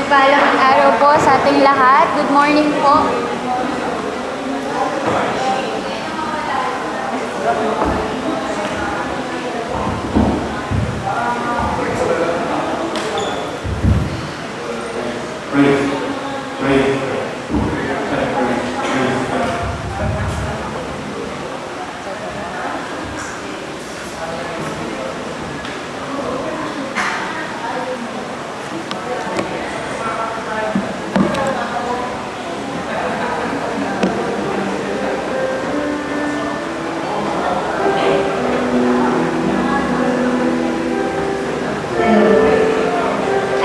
Mapagpalang araw po sa ating lahat. Good morning po.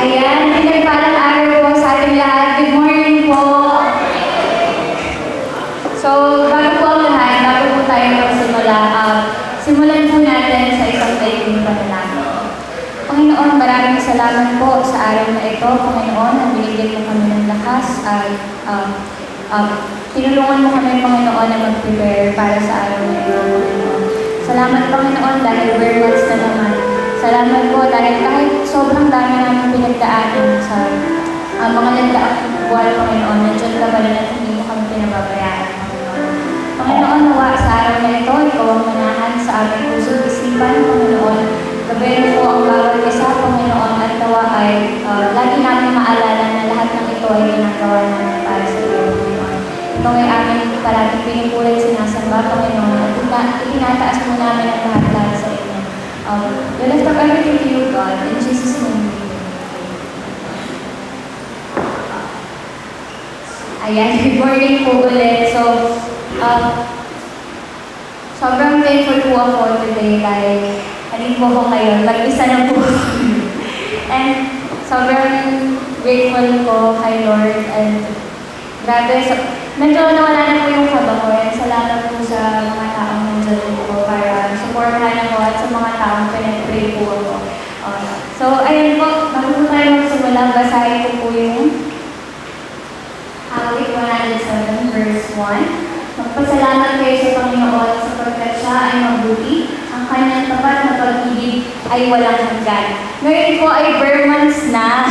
Ayan, pinagpalang araw po sa ating lahat. Good morning po. So, bago po ang lahat, bago po tayo magsimula, simulan po natin sa isang daiging panalangin. Panginoon, maraming salamat po sa araw na ito. Panginoon, ang binigyan mo kami ng lakas at tinulungan mo kami, Panginoon, na mag-prepare para sa araw na ito, Panginoon. Salamat, Panginoon, dahil bare months na naman. Salamat po dahil kahit sobrang dami namin pinagdaanan sa mga nagdaang buwan, Panginoon, nandiyan ka pa rin at hindi mo kami pinababayaan, Panginoon. Panginoon, nawa sa araw na ito, ikaw ang manahan sa aming puso't isipan, Panginoon. Gabayan mo po ang bawat isa, Panginoon, at nawa ay lagi namin maalala na lahat ng ito ay ginagawa namin para sa iyo, Panginoon. Ito ay aming parating pinipulay sinasamba, Panginoon, at itinataas mo namin ang lahat sa iyo. We lift up everything to you, God. In Jesus' name. Ayan, good morning po ulit. So, sobrang thankful po ako today dahil halin po ako ngayon. Mag-isa na po ako. And sobrang grateful ko kay Lord. And grabe, medyo nawala na po yung kaba ko. And salamat po sa mga taong nandiyan po para supportahan ako at sa mga taong pinag-pray po ako. So, ayun po, bago po tayo magsimula, basahin ko po yung Awit 107 verse 1. Magpasalamat kayo sa Panginoon sapagkat siya ay mabuti. Ang kanyang tapat na pag-ibig ay walang hanggan. Ngayon po ay bare months na.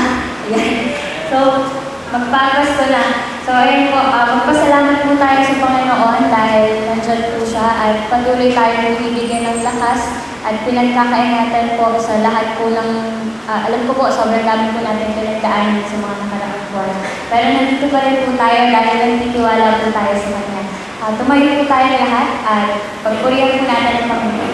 So, magpapasko na. So, ayun po, magpasalamat po tayo sa Panginoon dahil nandiyan po siya at patuloy tayo bibigyan ng lakas at pinagkakaingatan po sa lahat po ng, alam ko po, sobrang dami po natin pinagdaanan sa mga nakaraang buwan. Pero nandito pa rin po tayo dahil nagtitiwala po tayo sa Kanya. Tumayo po tayo lahat at pagpurihan po natin ang Panginoon.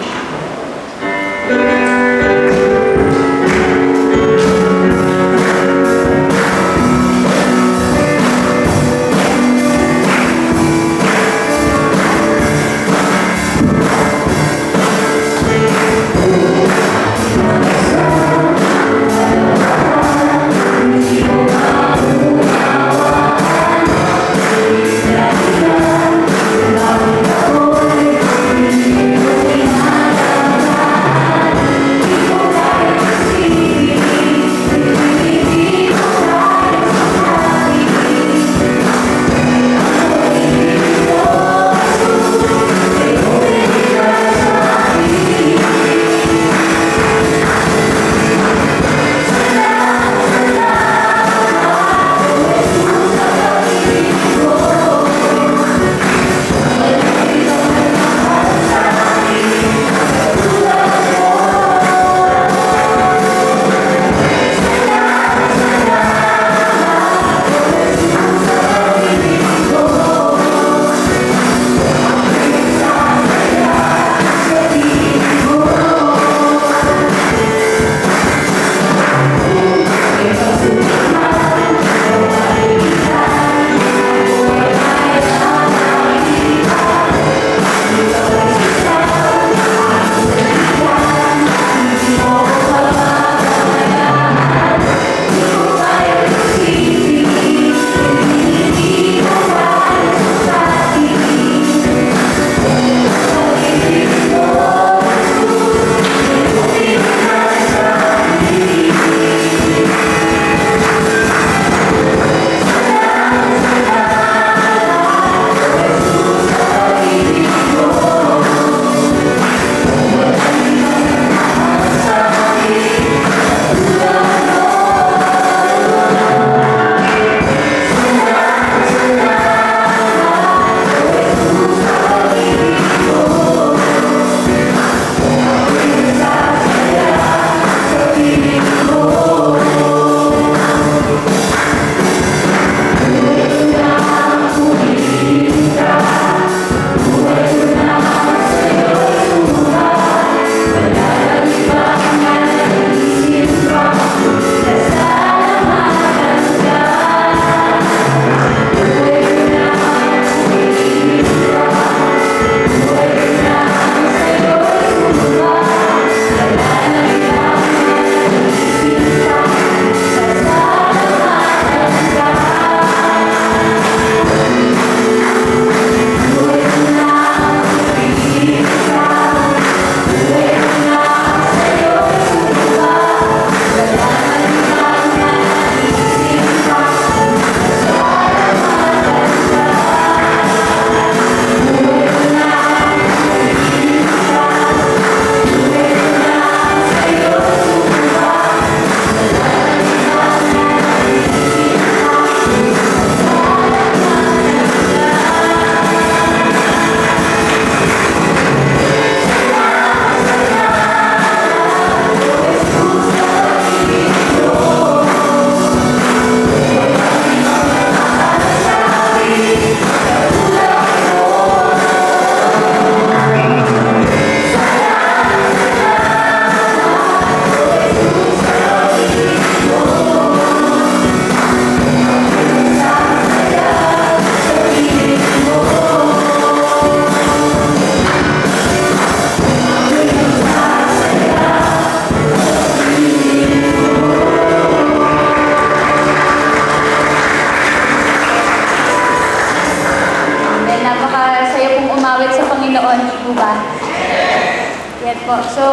po. So,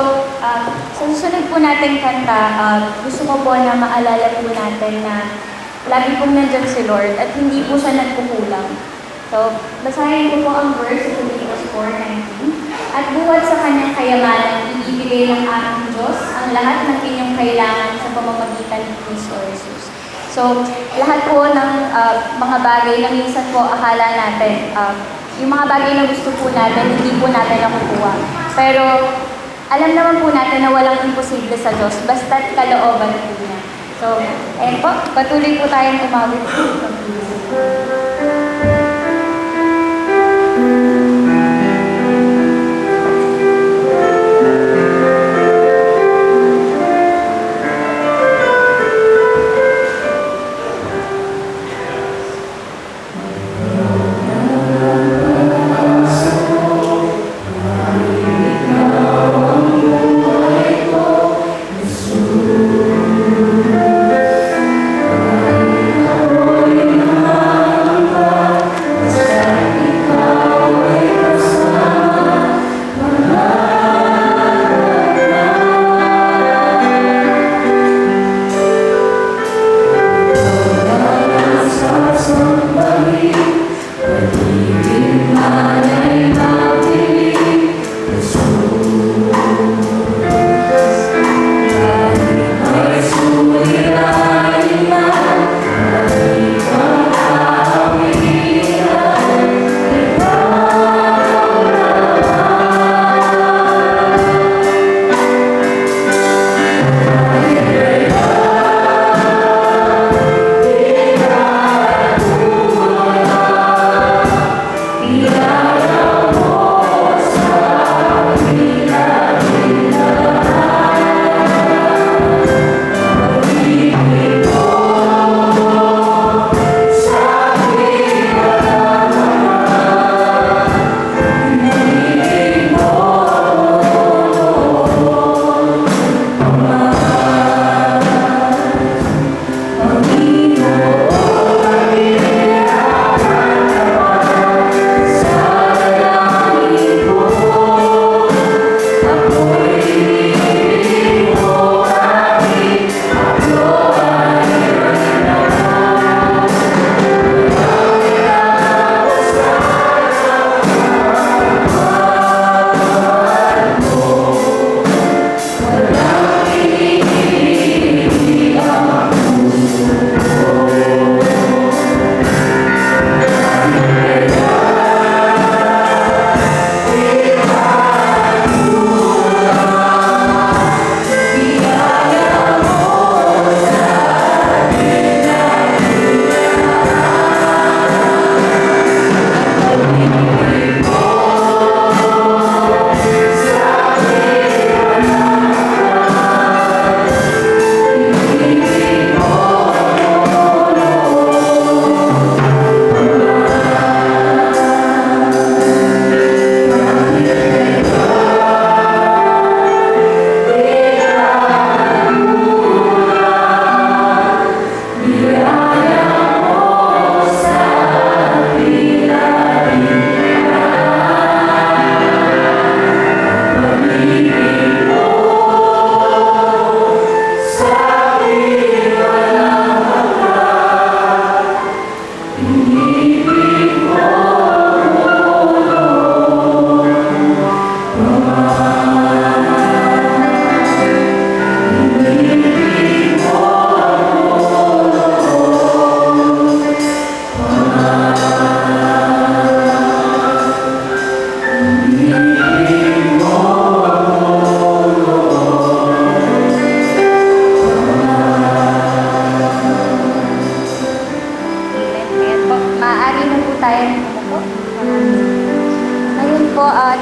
sa susunod po natin kanta, gusto ko po na maalala po natin na lagi pong nandyan si Lord at hindi po siya nagkukulang. So, basahin ko po ang verse sa Philippians 4:19. At buhat sa kanyang kayamanan, ibibigay ng aming Diyos ang lahat ng inyong kailangan sa pamamagitan ni Kristo Jesus. So, lahat po ng mga bagay na minsan po akala natin, yung mga bagay na gusto po natin, hindi po natin nakukuha. Pero, alam naman po natin na walang imposible sa Diyos, basta't kalooban po niya. So, ayun po, patuloy po tayong umabot.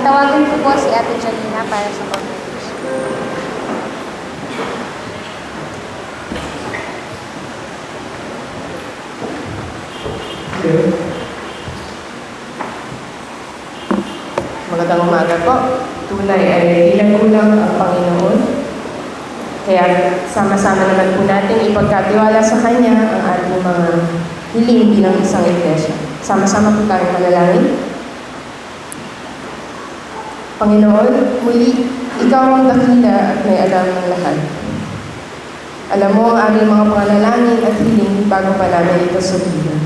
Tawagan ko po si Ate Janina para sa conversation. Magandang umaga po. Tunay ay pinagkulang ang Panginoon. Kaya sama-sama naman po natin ipagkatiwala sa Kanya ang ating mga hiling bilang isang iglesia. Sama-sama po tayong manalangin. Panginoon, muli Ikaw ang dakila at may alam ng lahat. Alam mo ang aming mga panalangin at hiling bago pa namin ito sabihin.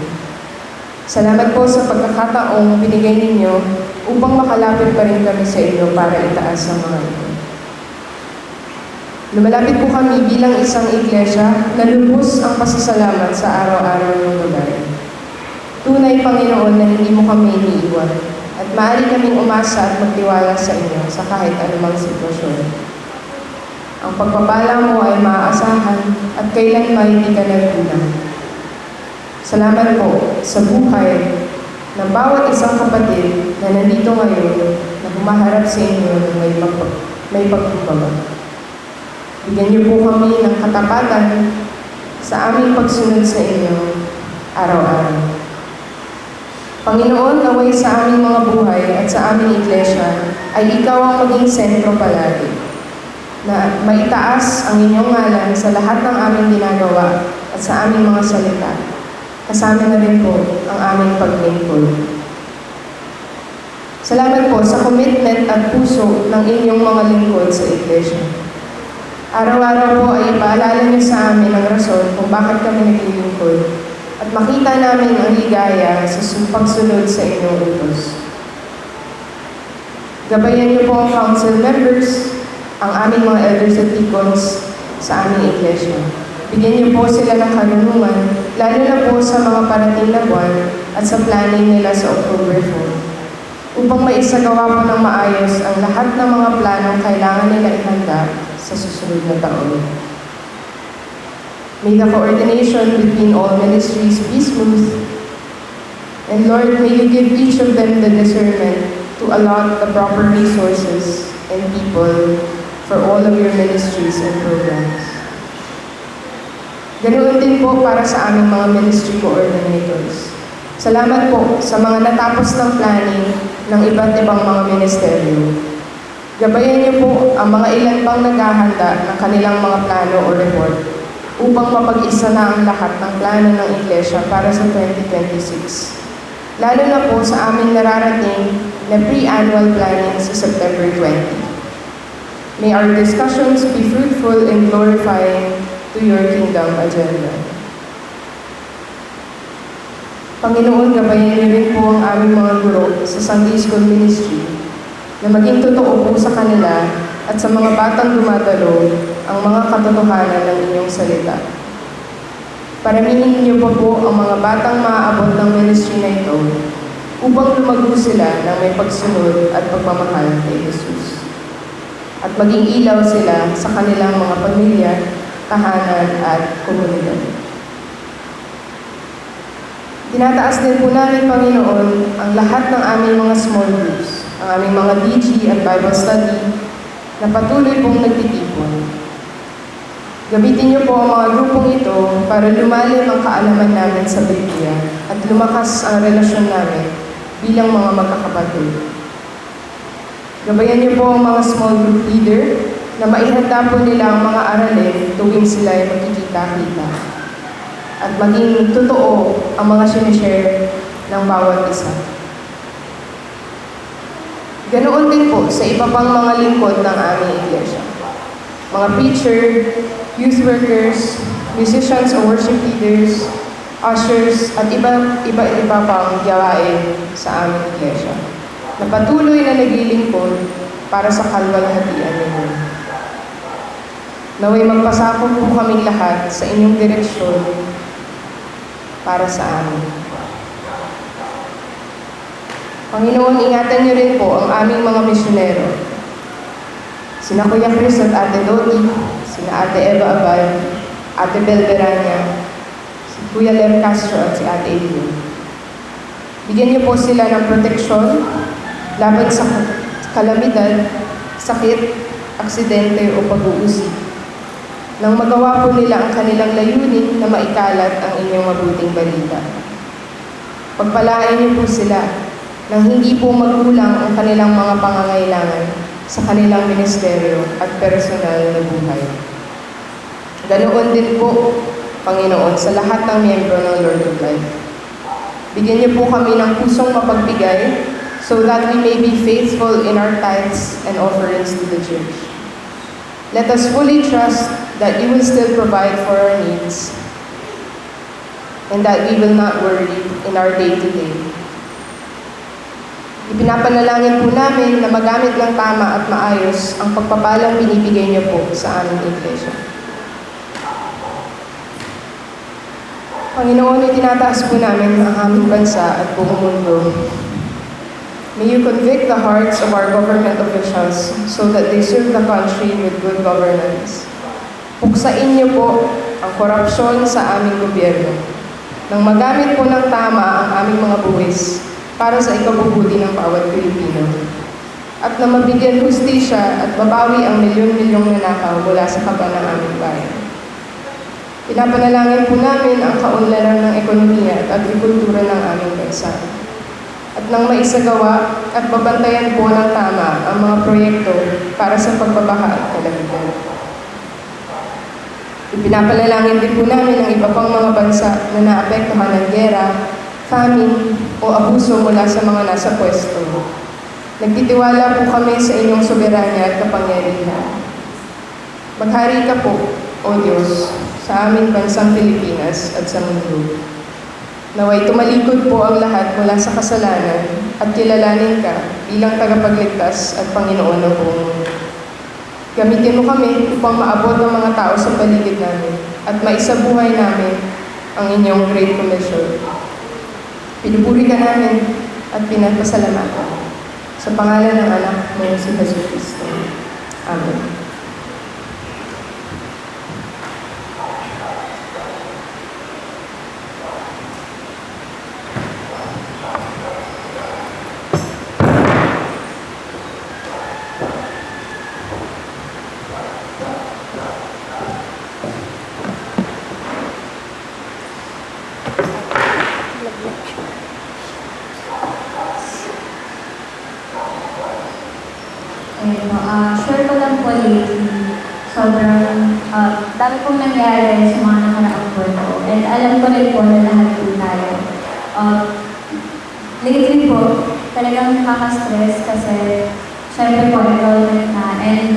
Salamat po sa pagkakataong binigay ninyo upang makalapit pa rin kami sa inyo para itaas ang mga ito. Lumalapit po kami bilang isang iglesia na lubos ang pasasalamat sa araw-araw ng lugar. Tunay, Panginoon, na hindi mo kami iniiwan at maaari kaming umasa at magtiwala sa inyo sa kahit anumang sitwasyon. Ang pagpapala mo ay maaasahan at kailanman hindi ka nagkulang. Salamat po sa buhay ng bawat isang kapatid na nandito ngayon na humaharap sa inyo ng may pagkumbaba. Bigyan niyo po kami ng katapatan sa aming pagsunod sa inyo araw-araw. Panginoon, naway sa aming mga buhay at sa aming iglesia ay ikaw ang maging sentro palagi, na maitaas ang inyong ngalan sa lahat ng aming ginagawa at sa aming mga salita. Kasama na rin po ang aming paglingkod. Salamat po sa commitment at puso ng inyong mga lingkod sa iglesia. Araw-araw po ay ipaalala niyo sa amin ang rason kung bakit kami naglilingkod at makita namin ang ligaya sa pagsunod sa inyong utos. Gabayan niyo po ang council members, ang aming mga elders at deacons sa aming iglesia. Bigyan niyo po sila ng karunungan, lalo na po sa mga parating na buwan at sa planning nila sa October 4, upang maisagawa po ng maayos ang lahat ng mga planong kailangan nila ihanda sa susunod na taon. May the coordination between all ministries be smooth. And Lord, may you give each of them the discernment to allot the proper resources and people for all of your ministries and programs. Ganoon din po para sa aming mga ministry coordinators. Salamat po sa mga natapos ng planning ng iba't ibang mga ministeryo. Gabayan niyo po ang mga ilan pang naghahanda ng kanilang mga plano o report upang mapag-isa na ang lahat ng plano ng iglesia para sa 2026. Lalo na po sa aming nararating na pre-annual planning sa September 20. May our discussions be fruitful in glorifying to your kingdom agenda. Panginoon, gabayan niyo rin po ang aming mga guro sa Sunday School Ministry na maging totoo po sa kanila at sa mga batang dumadalo ang mga katotohanan ng inyong salita. Paramihin niyo pa po ang mga batang maaabot ng ministry na ito upang lumago sila ng may pagsunod at pagmamahal kay Jesus. At maging ilaw sila sa kanilang mga pamilya, tahanan at komunidad. Tinataas din po namin, Panginoon, ang lahat ng aming mga small groups, ang aming mga DG at Bible study na patuloy pong nagtitipon. Gamitin niyo po ang mga grupong ito para lumalim ang kaalaman namin sa Biblia at lumakas ang relasyon namin bilang mga magkakapatid. Gabayan niyo po ang mga small group leader na maihanda po nila ang mga aralin tuwing sila ay magkikita-kita. At maging totoo ang mga sinishare ng bawat isa. Ganoon din po sa iba pang mga lingkod ng aming iglesia. Mga preacher, youth workers, musicians o worship leaders, ushers, at iba pang gawain sa aming iglesia na patuloy na naglilingkod para sa kalwalhatian ninyo. Naway magpasakop po kaming lahat sa inyong direksyon para sa amin. Panginoon, ingatan niyo rin po ang aming mga misyonero. Sina Kuya Chris at Ate Dodi, sina Ate Eva Abad, Ate Bel Beranya, si Kuya Lem Castro at si Ate Elio. Bigyan niyo po sila ng proteksyon laban sa kalamidad, sakit, aksidente o pag-uusig. Nang magawa po nila ang kanilang layunin na maikalat ang inyong mabuting balita. Pagpalain niyo po sila nang hindi po magkulang ang kanilang mga pangangailangan sa kanilang ministeryo at personal na buhay. Ganoon din po, Panginoon, sa lahat ng miyembro ng Lord of Life. Bigyan niyo po kami ng pusong mapagbigay, so that we may be faithful in our tithes and offerings to the church. Let us fully trust that you will still provide for our needs and that we will not worry in our day-to-day. Ipinapanalangin po namin na magamit ng tama at maayos ang pagpapalang binibigay niyo po sa aming iglesia. Panginoon, itinataas po namin ang aming bansa at buong mundo. May you convict the hearts of our government officials so that they serve the country with good governance. Puksain niyo po ang korupsyon sa aming gobyerno nang magamit po ng tama ang aming mga buwis para sa ikabubuti ng bawat Pilipino at na mabigyan hustisya at mabawi ang milyon-milyong nanakaw mula sa kaba ng aming bayan. Pinapanalangin po namin ang kaunlaran ng ekonomiya at agrikultura ng aming bansa at nang maisagawa at babantayan po ng tama ang mga proyekto para sa pagbabaha at kalamitan. Ipinapanalangin din po namin ang iba pang mga bansa na naapektuhan ng giyera, famine o abuso mula sa mga nasa pwesto. Nagtitiwala po kami sa inyong soberanya at kapangyarihan. Maghari ka po, O Diyos, sa aming bansang Pilipinas at sa mundo. Naway tumalikod po ang lahat mula sa kasalanan at kilalanin ka bilang tagapagligtas at Panginoon ng buong mundo. Gamitin mo kami upang maabot ang mga tao sa paligid namin at maisabuhay namin ang inyong Great Commission. Pinupuri ka namin at pinapasalamatan. Sa pangalan ng anak mo si Jesus Cristo. Amen. Share ko lang po lately, sobrang dami pong nangyari sa mga nakaraang buwan ko. And alam ko rin po na lahat po tayo. Lately po, talagang nakaka-stress kasi syempre po, enrollment na. And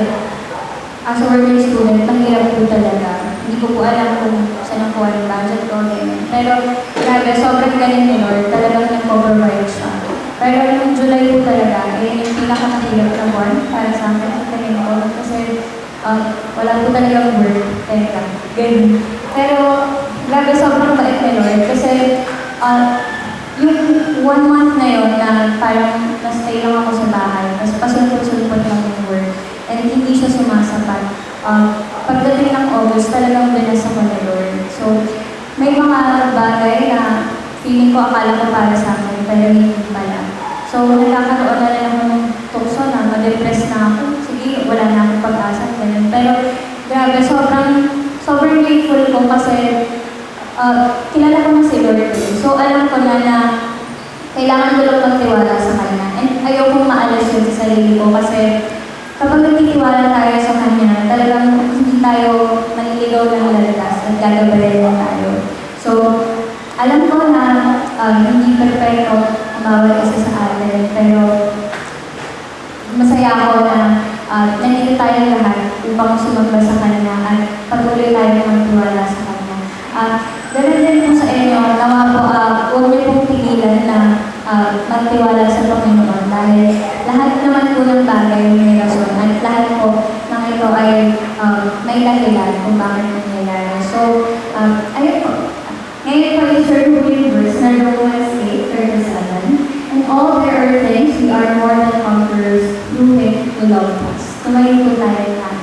as a working student, mahirap po talaga. Hindi ko po alam kung saan ang kuha ng budget ko. Pero grabe, sobrang galing ni Lord. Talagang nag-override siya. Pero noong July po talaga, yung pinakamahirap na buwan para sa akin sa tingin ko. Kasi wala po talagang work. Ganun. Pero grabe, sobrang bait ni Lord. Kasi yung 1 month na yun na parang na-stay lang ako sa bahay. Tapos pasulpot-sulpot lang yung work. And hindi siya sumasapat. Pagdating ng August, talagang binasa ko ni Lord. So, may mga bagay na feeling ko akala ko para sa akin, pero hindi pala. So, nagkakaroon na rin ako ng tukso na ma-depress na ako. Sige, wala na akong pag-asa. Pero, grabe, sobrang grateful ko kasi kilala ko na si Lord. So, alam ko na kailangan ko lang magtiwala sa Kanya. And ayaw kong maalas yun sa sarili ko kasi kapag nagtitiwala tayo sa Kanya, talagang hindi tayo maniligaw ng lalabas at gagabayan na tayo. So, alam ko na hindi perfecto ang bawat isa sa atin, pero masaya ako na nandito tayo lahat upang sumagba sa Kanya at patuloy tayo magtiwala sa Kanya. Ganun din po sa inyo, nawa po, huwag niyo pong pigilan na magtiwala sa Panginoon dahil lahat naman po ng bagay may rason at lahat po ng ito ay may dahilan kung bakit nangyayari. So, ayun po. Ngayon po i-share po yung verse na Romans 8:37. And all there are things we are more than conquerors through Him who loved us. Tumayo po tayo lahat.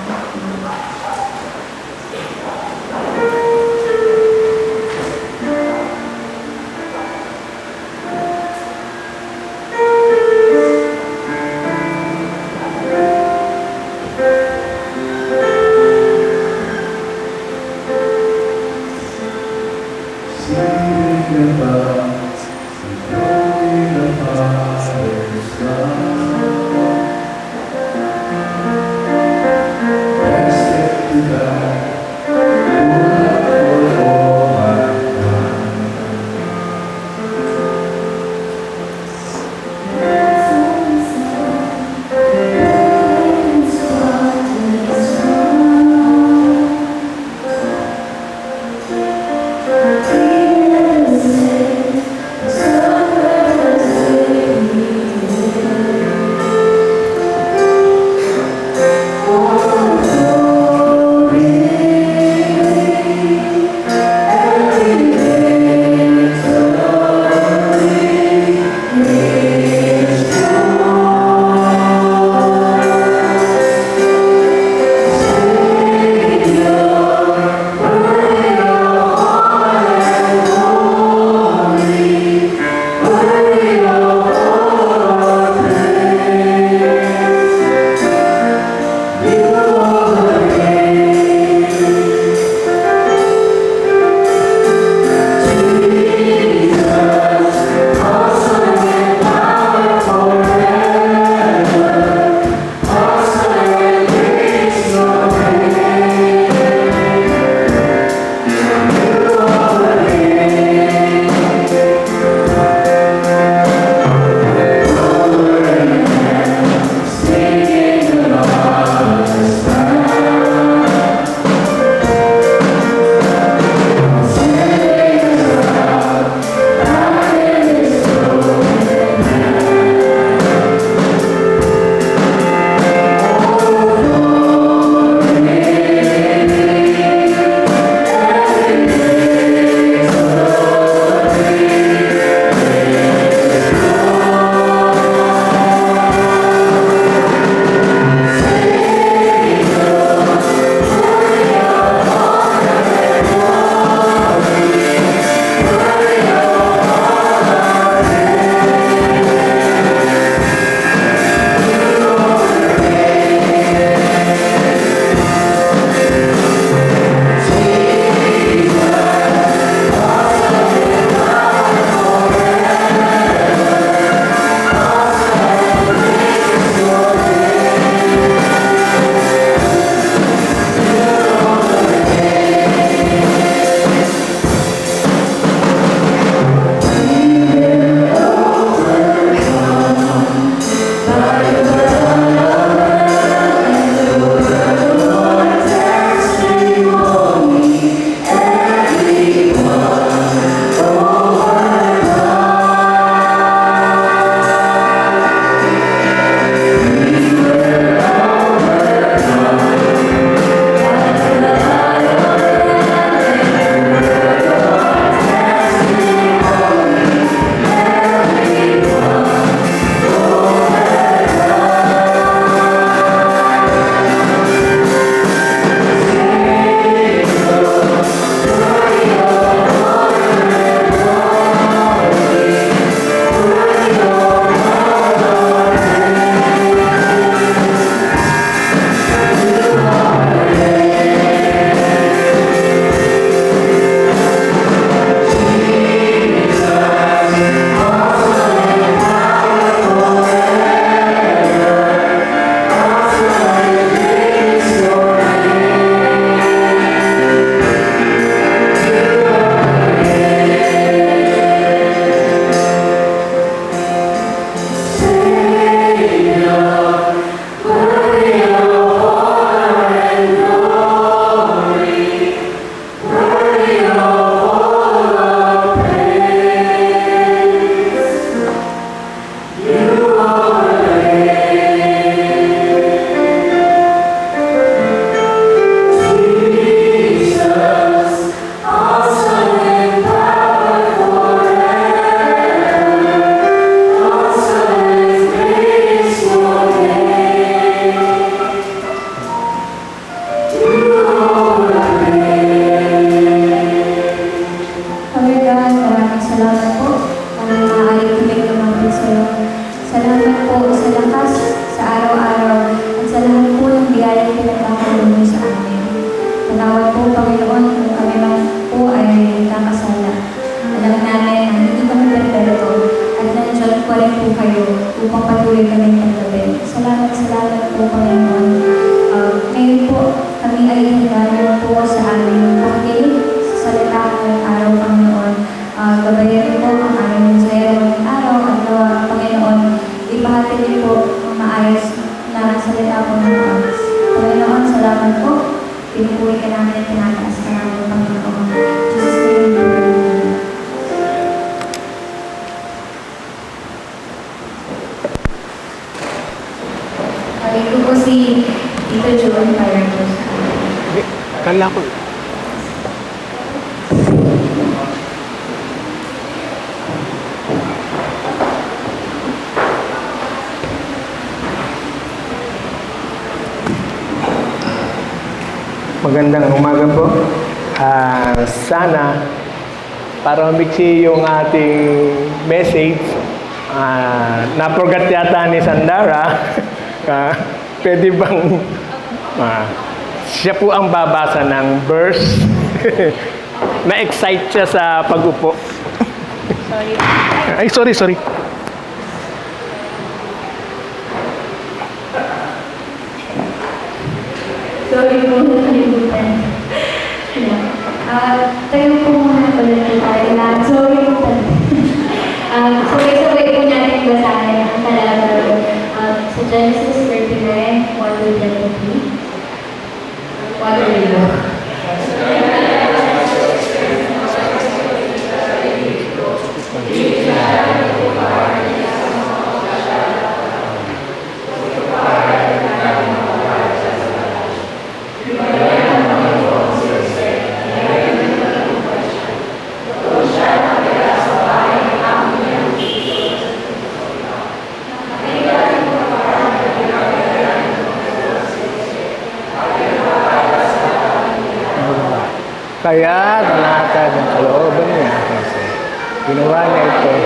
po, Panginoon. Ngayon po, kami ay hanggang po sa aming pakikinig sa salita ng araw, Panginoon. Gabayan po ang aming sayo ng araw at nawa, Panginoon, ipahatid niyo po ang maayos na salita po ng oras. Panginoon, salamat po. Pinupuwi ka namin at tinataas ka namin, Panginoon. Jesus' name, we pray. Ito po si Tito John para po sa amin. Kala ko. Magandang umaga po. Sana para mabiksi yung ating message, naprogat yata ni Sandara. Pwede bang siya po ang babasa ng verse? Na-excite siya sa pag-upo. Sorry. Ay, sorry. Sorry po, nakalimutan. Tayo po muna pala tayo lahat. Sorry po pala. Sabay-sabay po natin basahin ang talata sa Genesis 39, 1-23. Water below. Kaya nanatag ang kalooban niya kasi ginawa niya ito.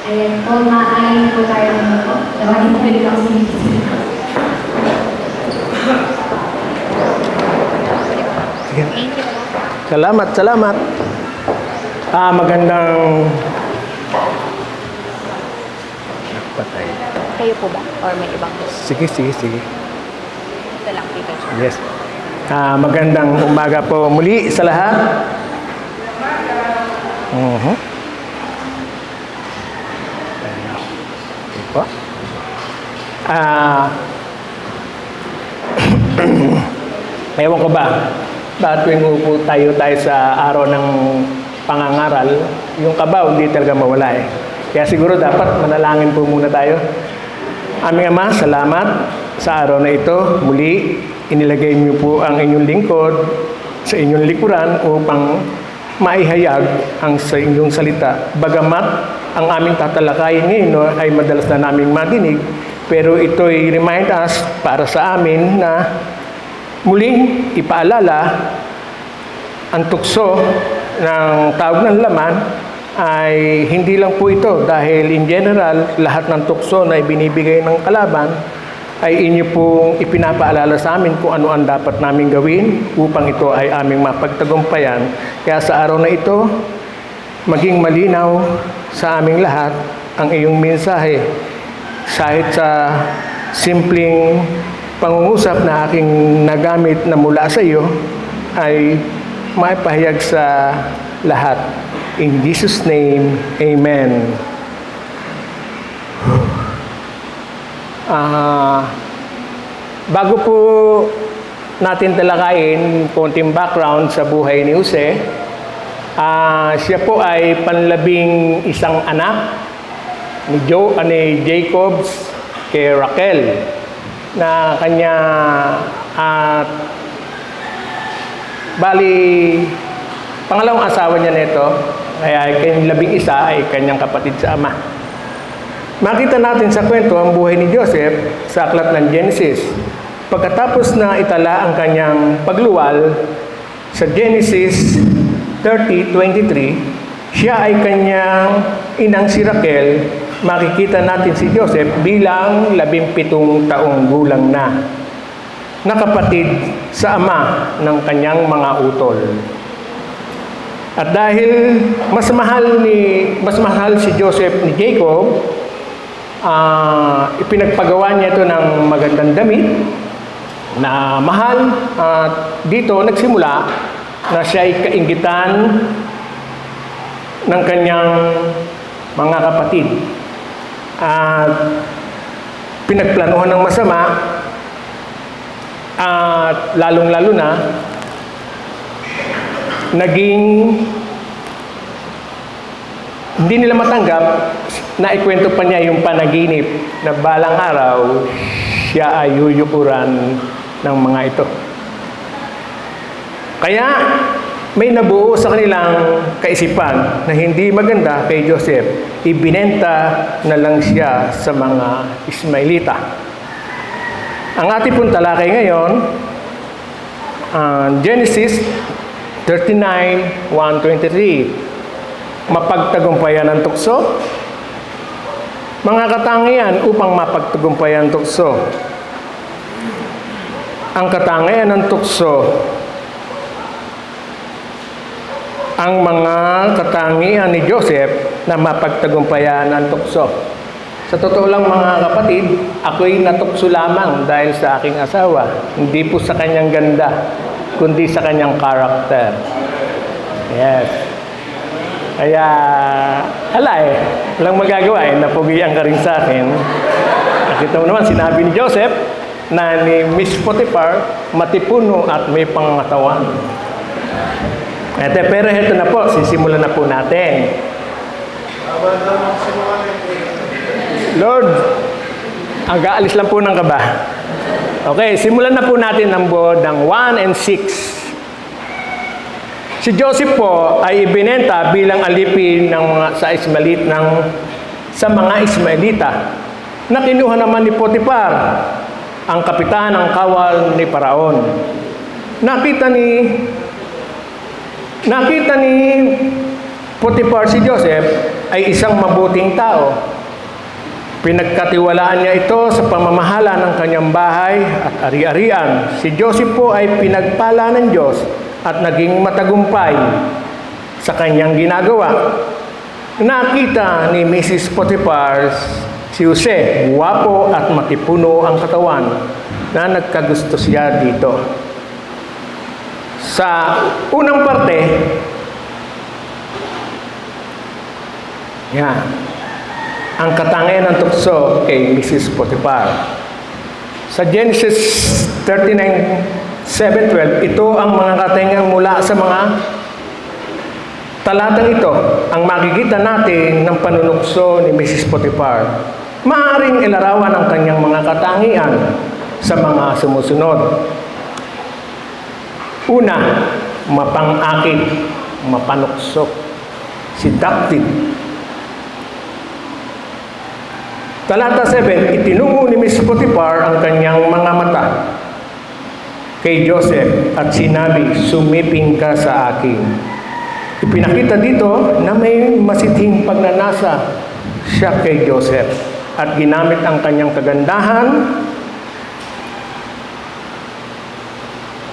Ayan po, maaayos po tayo ng po. Gawain po rin ako sinisip. Sige. Salamat, salamat. Magandang... Patay. Kayo po ba? Or may ibang Sige. ito lang, Tito Joe? Yes. Magandang umaga po muli sa lahat. Okay po. Ewan ko ba, bakit tuwing upo tayo sa araw ng pangangaral, yung kaba hindi talaga mawala eh. Kaya siguro dapat manalangin po muna tayo. Aming Ama, salamat sa araw na ito. Muli, inilagay niyo po ang inyong lingkod sa inyong likuran upang maihayag ang sa inyong salita. Bagamat ang aming tatalakayin ngayon ay madalas na naming madinig, pero ito'y remind us para sa amin na muling ipaalala ang tukso ng tawag ng laman ay hindi lang po ito dahil in general lahat ng tukso na ibinibigay ng kalaban ay inyo pong ipinapaalala sa amin kung ano ang dapat namin gawin upang ito ay aming mapagtagumpayan. Kaya sa araw na ito, maging malinaw sa aming lahat ang iyong mensahe. Kahit sa simpleng pangungusap na aking nagamit na mula sa iyo, ay maipahayag sa lahat. In Jesus' name, Amen. Bago po natin talakayin konting background sa buhay ni Jose, siya po ay panlabing isang anak ni Jacob kay Raquel na kanya bali pangalawang asawa niya nito, kaya kanyang labing isa ay kanyang kapatid sa ama. Makita natin sa kwento ang buhay ni Joseph sa aklat ng Genesis. Pagkatapos na itala ang kanyang pagluwal sa Genesis 30:23, siya ay kanyang inang si Raquel. Makikita natin si Joseph bilang 17 taong gulang na kapatid sa ama ng kanyang mga utol. At dahil mas mahal si Joseph ni Jacob, ipinagpagawa niya ito ng magandang damit na mahal. Dito nagsimula na siya ay kainggitan ng kanyang mga kapatid. Pinagplanuhan ng masama at lalong-lalo na naging hindi nila matanggap na ikwento pa niya yung panaginip na balang araw siya ay yuyukuran ng mga ito. Kaya may nabuo sa kanilang kaisipan na hindi maganda kay Joseph. Ibinenta na lang siya sa mga Ismailita. Ang ating pong talakay ngayon, Genesis 39:1-23. Mapagtagumpayan ang tukso. Mga katangian upang mapagtagumpayan ang tukso. Ang katangian ng tukso. Ang mga katangian ni Joseph na mapagtagumpayan ang tukso. Sa totoo lang mga kapatid, ako'y natukso lamang dahil sa aking asawa. Hindi po sa kanyang ganda, kundi sa kanyang karakter. Yes. Kaya, walang magagawa napugian ka rin sa akin. Nakita mo naman, sinabi ni Joseph na ni Miss Potiphar, matipuno at may pangatawan. Pero ito na po, sisimulan na po natin. Lord, aalis lang po ng kaba. Okay, simulan na po natin ng bodang 1 and 6. Si Joseph po ay ibinenta bilang alipin ng sa mga Ismailita na kinuha naman ni Potiphar, ang kapitan ng kawal ni Paraon. Nakita ni Potiphar si Joseph ay isang mabuting tao. Pinagkatiwalaan niya ito sa pamamahala ng kanyang bahay at ari-arian. Si Joseph po ay pinagpala ng Diyos at naging matagumpay sa kanyang ginagawa. Nakita ni Mrs. Potiphar si Jose, guwapo at matipuno ang katawan, na nagkagusto siya dito. Sa unang parte, yan, ang katangian ng tukso kay Mrs. Potiphar. Sa Genesis 39:7-12, ito ang mga katangian mula sa mga talatang ito, ang makikita natin ng panunukso ni Mrs. Potiphar. Maaaring ilarawan ang kanyang mga katangian sa mga sumusunod. Una, mapang-akit, mapanuksok, seductive. Talata 7, itinungo ni Mrs. Potiphar ang kanyang mga mata kay Joseph at sinabi, sumiping ka sa akin. Ipinakita dito na may masithing pagnanasa siya kay Joseph at ginamit ang kanyang kagandahan,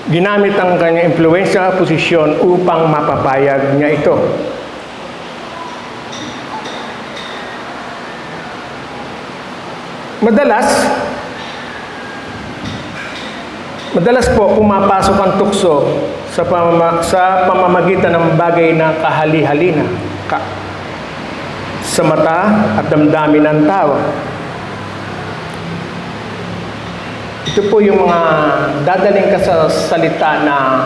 ginamit ang kanyang impluwensya, posisyon upang mapapayag niya ito. Madalas po pumapasok ang tukso sa pamamagitan ng bagay na kahali-halina sa mata at damdamin ng tao. Ito po yung mga dadaling ka sa salita na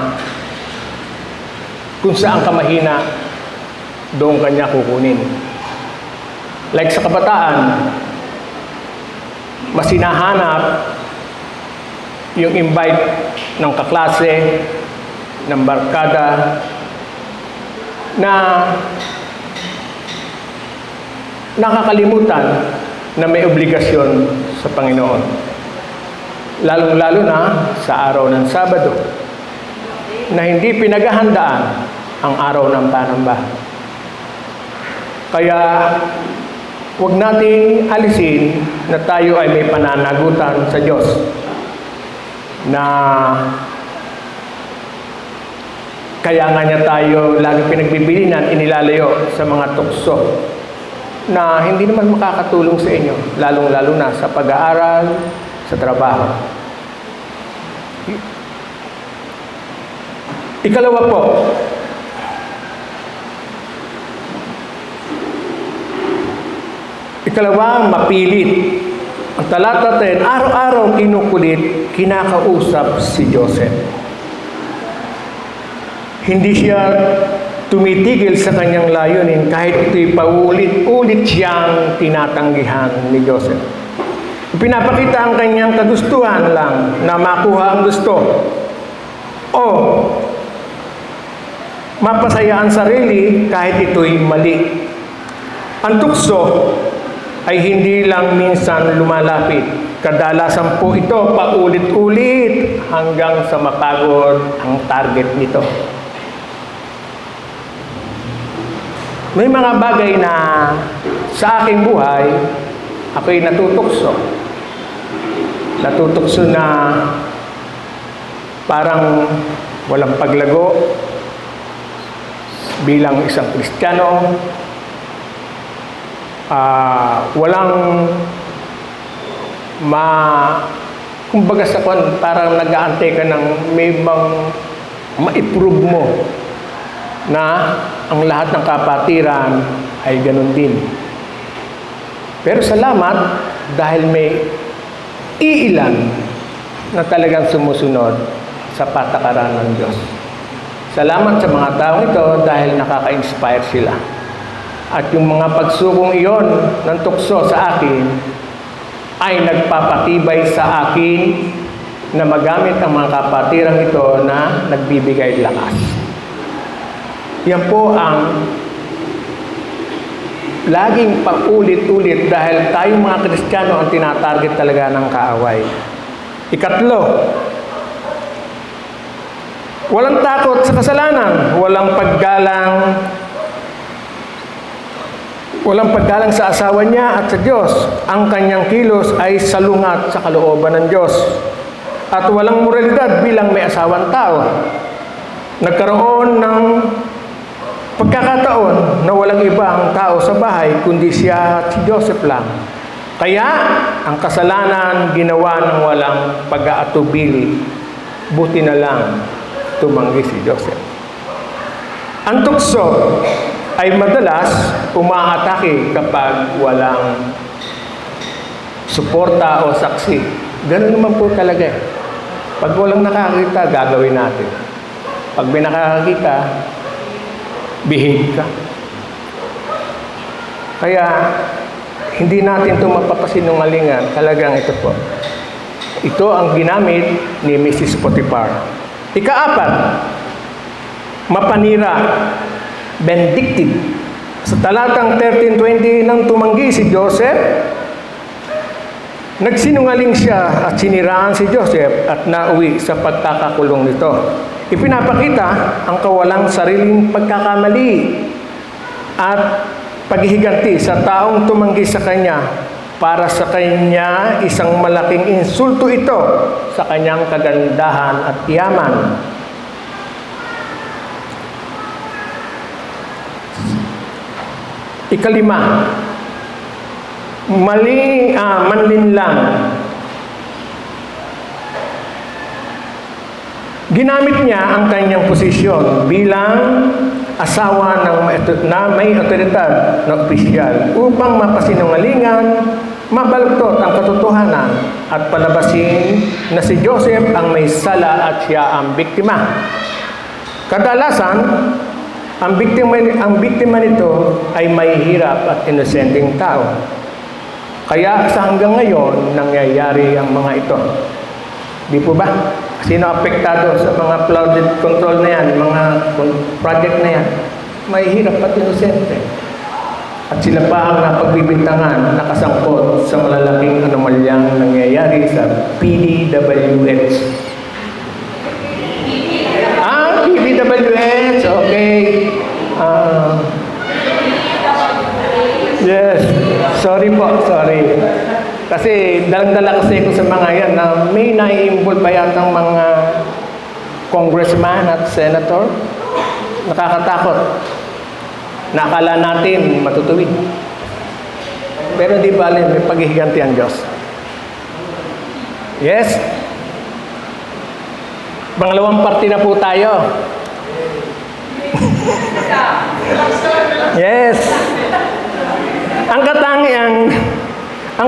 kung saan ka mahina, doon kanya kukunin. Like sa kabataan, mas hinahanap yung invite ng kaklase, ng barkada, na nakakalimutan na may obligasyon sa Panginoon. Lalong-lalo na sa araw ng Sabado, na hindi pinaghahandaan ang araw ng panambahan. Kaya huwag nating alisin na tayo ay may pananagutan sa Diyos na kaya nga niya tayo lagi pinagbibilinan, inilalayo sa mga tukso na hindi naman makakatulong sa inyo, lalong-lalo na sa pag-aaral, sa trabaho. Ikalawa po, mapilit. Ang talata 10, araw-araw kinukulit, kinakausap si Joseph. Hindi siya tumitigil sa kanyang layunin kahit ito'y paulit-ulit siyang tinatanggihan ni Joseph. Pinapakita ang kanyang kagustuhan lang na makuha ang gusto o mapasaya ang sarili kahit ito'y mali. Ang tukso ay hindi lang minsan lumalapit. Kadalasan po ito paulit-ulit hanggang sa mapagod ang target nito. May mga bagay na sa aking buhay, ako'y natutukso. Natutukso na parang walang paglago bilang isang Kristiyano. Walang kumbaga sa kwan, parang nag-aantay ka ng may bang ma-improve mo na ang lahat ng kapatiran ay ganun din. Pero salamat dahil may iilan na talagang sumusunod sa patakaran ng Diyos. Salamat sa mga taong ito dahil nakaka-inspire sila. At yung mga pagsubong iyon ng tukso sa akin ay nagpapatibay sa akin na magamit ang mga kapatirang ito na nagbibigay lakas. Yan po ang laging paulit-ulit dahil tayong mga Kristiyano ang tinatarget talaga ng kaaway. Ikatlo, walang takot sa kasalanan, walang paggalang Walang paggalang sa asawa niya at sa Diyos. Ang kanyang kilos ay salungat sa kalooban ng Diyos. At walang moralidad bilang may asawang tao. Nagkaroon ng pagkakataon na walang ibang tao sa bahay kundi siya at si Joseph lang. Kaya ang kasalanan ginawa ng walang pag-aatubili. Buti na lang tumanggi si Joseph. Ang tukso ay madalas umaatake kapag walang suporta o saksi. Ganun naman po talaga eh. Pag walang nakakita, gagawin natin. Pag may nakakita, behave ka. Kaya, hindi natin ito mapapasinungalingan. Talagang ito po. Ito ang ginamit ni Mrs. Potiphar. Ika-4, mapanira, vindictive. Sa talatang 13:20 nang tumanggi si Joseph, nagsinungaling siya at siniraan si Joseph at nauwi sa pagkakakulong nito. Ipinapakita ang kawalang sariling pagkakamali at paghihiganti sa taong tumanggi sa kanya. Para sa kanya, isang malaking insulto ito sa kanyang kagandahan at yaman. Ika-5, manlinlang. Ginamit niya ang kanyang posisyon bilang asawa na may otoridad na opisyal upang mapasinungalingan, mabaluktot ang katotohanan at palabasin na si Joseph ang may sala at siya ang biktima. Kadalasan, ang biktima nito ay may hirap at inosenteng tao. Kaya sa hanggang ngayon, nangyayari ang mga ito. Di po ba? Sino apektado sa mga flooded control na yan, mga project na yan? May hirap at inosente. At sila pa ang napagbibintangan, nakasangkot sa malalaking anomalyang nangyayari sa PDWH. PDWH, okay. Yes, sorry po, sorry. Kasi dalang-dala kasi ko sa mga yan na may nai-involve pa yatang mga congressman at senator. Nakakatakot. Nakala natin matutuwid. Pero di bale, may paghihiganti ang Diyos. Yes? Pangalawang parte na po tayo. Yes. Ang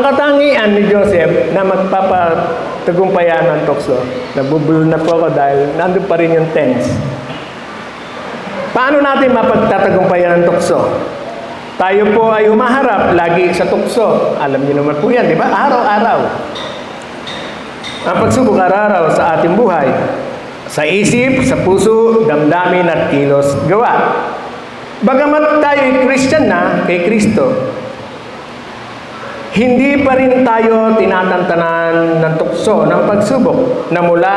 katangian ni Joseph na magpapatagumpayan ng tukso. Nabubulol na po ako dahil nandun pa rin yung tense. Paano natin mapagtatagumpayan ng tukso? Tayo po ay humaharap lagi sa tukso. Alam niyo naman po yan, di ba? Araw-araw. Ang pagsubok araw-araw sa ating buhay. Sa isip, sa puso, damdamin at kilos gawa. Bagamat tayo'y Christian na kay Kristo, hindi pa rin tayo tinatantanan ng tukso ng pagsubok na mula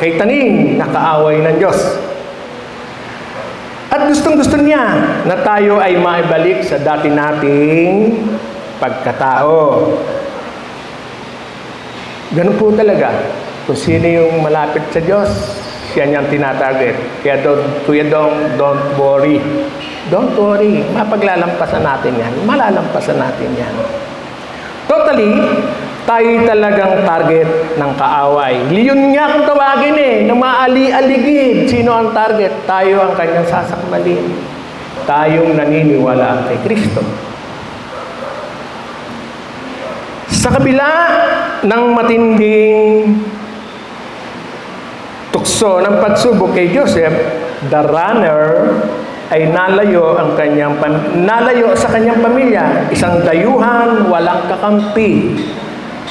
kay taning na kaaway ng Diyos. At gustong-gusto niya na tayo ay maibalik sa dati nating pagkatao. Ganun po talaga. Kung sino yung malapit sa Diyos, siya niyang tinatarget. Kaya don't worry. Don't worry. Mapaglalampasan natin yan. Malalampasan natin yan. Totally, tayo talagang target ng kaaway. Leon nga kung tawagin na maali-aligid. Sino ang target? Tayo ang kanyang sasakmalin. Tayong naniniwala kay Kristo. Sa kabila ng matinding tukso ng pagsubok kay Joseph, the runner ay nalayo sa kanyang pamilya, isang dayuhan, walang kakampi,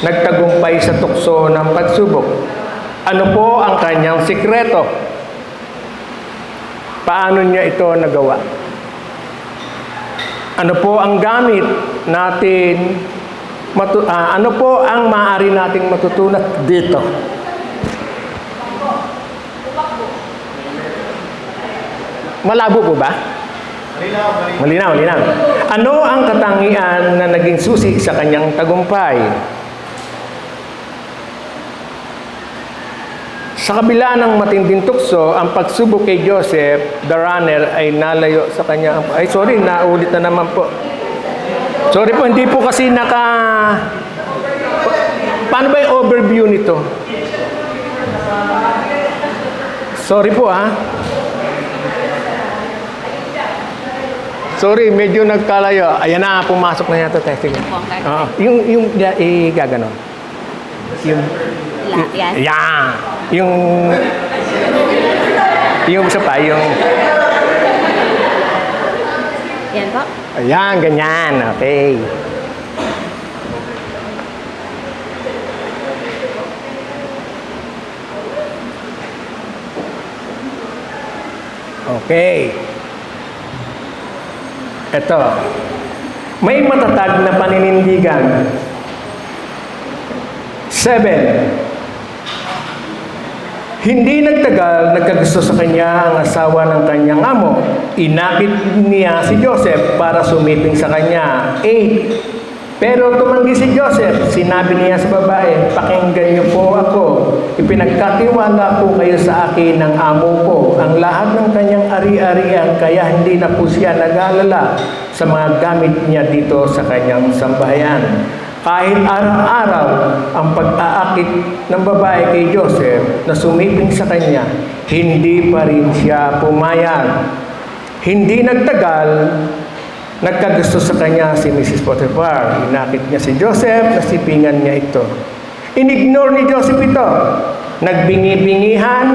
nagtagumpay sa tukso ng pagsubok. Ano po ang kanyang sikreto? Paano niya ito nagawa? Ano po ang gamit natin? Ano po ang maaari nating matutunan dito? Malabo po ba? Malinaw, malinaw. Ano ang katangian na naging susi sa kanyang tagumpay? Sa kabila ng matinding tukso, ang pagsubok kay Joseph, the runner, ay nalayo sa kanya. Ay, sorry, naulit na naman po. Sorry po, hindi po kasi Paano ba yung overview nito? Sorry po, ha? Sorry, medyo nagkalayo. Ayan na, pumasok na yata tayo. Sige. Po, ang Oo. Gaganon. Yung, Yan. yan. Yung isa pa, yung, Yan po. ayan, ganyan. Okay. Okay. Ito. May matatag na paninindigan. 7. Hindi nagtagal, nagkagusto sa kanya ang asawa ng kanyang amo. Inakit niya si Joseph para sumiping sa kanya. 8. Pero tumanggi si Joseph. Sinabi niya sa babae, pakinggan niyo po ako. Ipinagkatiwala po kayo sa akin ng amo ko ang lahat ng kanyang ari-arian, kaya hindi na po siya nag-aalala sa mga gamit niya dito sa kanyang sambahayan. Kahit araw-araw ang pag-aakit ng babae kay Joseph na sumiping sa kanya, hindi pa rin siya pumayag. Hindi nagtagal, nagkagusto sa kanya si Mrs. Potiphar. Inakit niya si Joseph, nasipingan niya ito. Inignore ni Joseph ito. Nagbingi-bingihan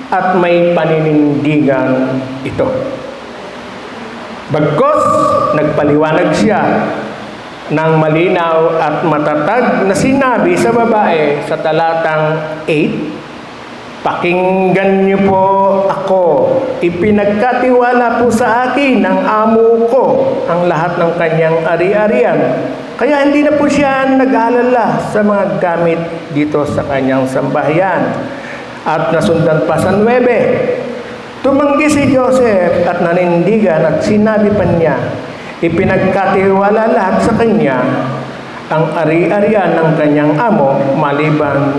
at may paninindigan ito. Bagkus, nagpaliwanag siya ng malinaw at matatag na sinabi sa babae sa talatang 8, pakinggan niyo po ako. Ipinagkatiwala po sa akin ng amo ko ang lahat ng kanyang ari-arian. Kaya hindi na po siya nag-aalala sa mga gamit dito sa kanyang sambahayan. At nasundan pa sa 9. Tumanggi si Joseph at nanindigan at sinabi pa niya, ipinagkatiwala lahat sa kanya ang ari-arian ng kanyang amo maliban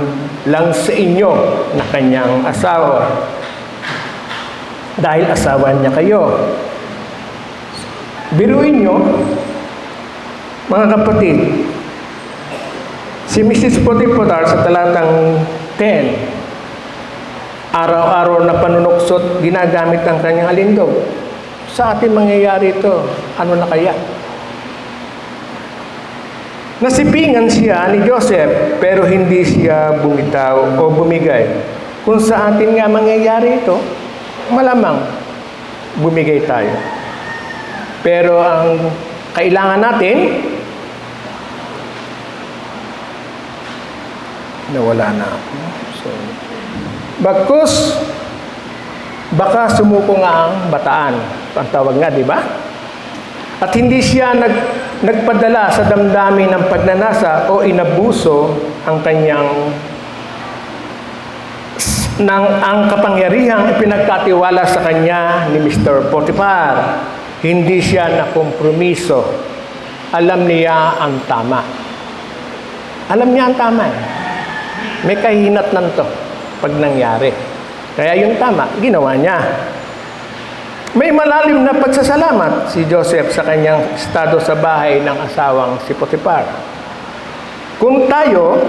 lang sa inyo na kanyang asawa. Dahil asawa niya kayo. Biruin nyo, mga kapatid, si Mrs. Potiphar sa talatang 10, araw-araw na panunuksot, ginagamit ang kanyang alindog. Sa atin mangyayari ito, ano na kaya? Nasipingan siya ni Joseph, pero hindi siya bumitaw o bumigay. Kung sa atin nga mangyayari ito, malamang bumigay tayo. Pero ang kailangan natin, nawala na ako. So, bagkus, baka sumuko nga ang bataan. Ang tawag nga, di ba? At hindi siya nagpadala sa damdamin ng pagnanasa o inabuso ang kanyang ang kapangyarihang ipinagkatiwala sa kanya ni Mr. Potiphar. Hindi siya nakompromiso. Alam niya ang tama. Alam niya ang tama. May kahinatnan to pag nangyari. Kaya yung tama, ginawa niya. May malalim na pagsasalamat si Joseph sa kanyang estado sa bahay ng asawang si Potiphar. Kung tayo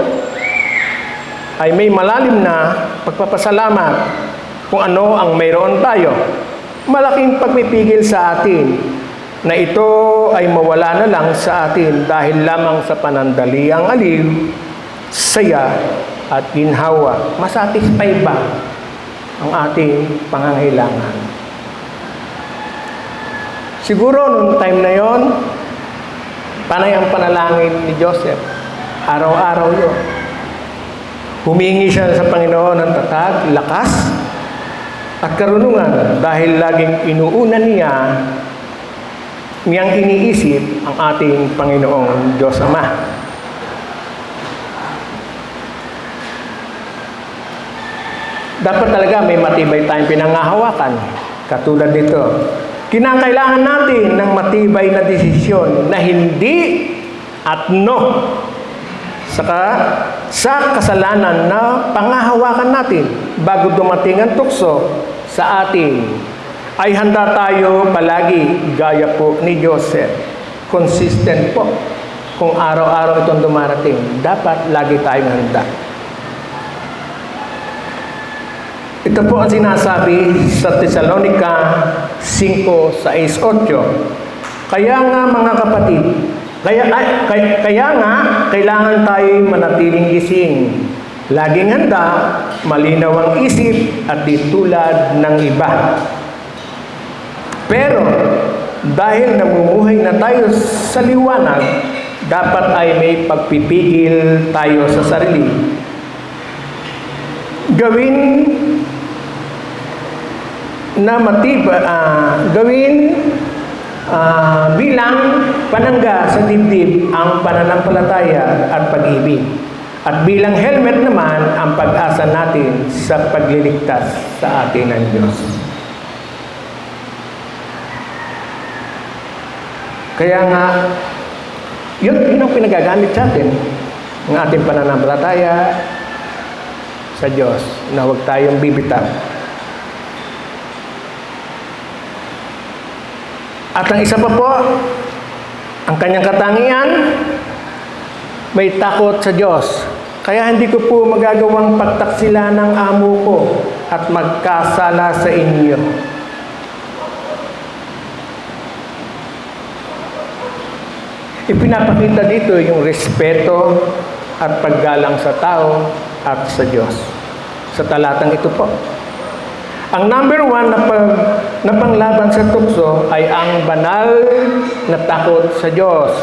ay may malalim na pagpapasalamat kung ano ang mayroon tayo, malaking pagpipigil sa atin na ito ay mawala na lang sa atin dahil lamang sa panandaliang aliw, saya at ginhawa. Masatisfy ba ang ating pangangailangan? Siguro nung time na yon, panay ang panalangin ni Joseph. Araw-araw yun. Humingi siya sa Panginoon ng tatag, lakas, at karunungan dahil laging inuuna niyang iniisip ang ating Panginoong Diyos Ama. Dapat talaga may matibay tayong pinangahawakan. Katulad nito, Kinakailangan natin ng matibay na desisyon na hindi at no sa kasalanan na pangahawakan natin bago dumating ang tukso sa atin. Ay handa tayo palagi gaya po ni Joseph. Consistent po. Kung araw-araw itong dumarating, dapat lagi tayong handa. Ito po ang sinasabi sa Tesalonica 5:6-8. Kaya nga mga kapatid, kaya nga kailangan tayo manatiling gising. Laging handa, malinaw ang isip at di tulad ng iba. Pero dahil namumuhay na tayo sa liwanag, dapat ay may pagpipigil tayo sa sarili. Gawin bilang panangga sa dibdib ang pananampalataya at pag-ibig. At bilang helmet naman ang pag-asa natin sa pagliligtas sa atin ng Diyos. Kaya nga, yun ang pinagagamit sa atin, ng ating pananampalataya sa Diyos, na huwag tayong bibitaw. At ang isa pa po, ang kanyang katangian, may takot sa Diyos. Kaya hindi ko po magagawang pagtaksila ng amo ko at magkasala sa inyo. Ipinapakita dito yung respeto at paggalang sa tao at sa Diyos. Sa talatang ito po. Ang number 1 na panglaban sa tukso ay ang banal na takot sa Diyos.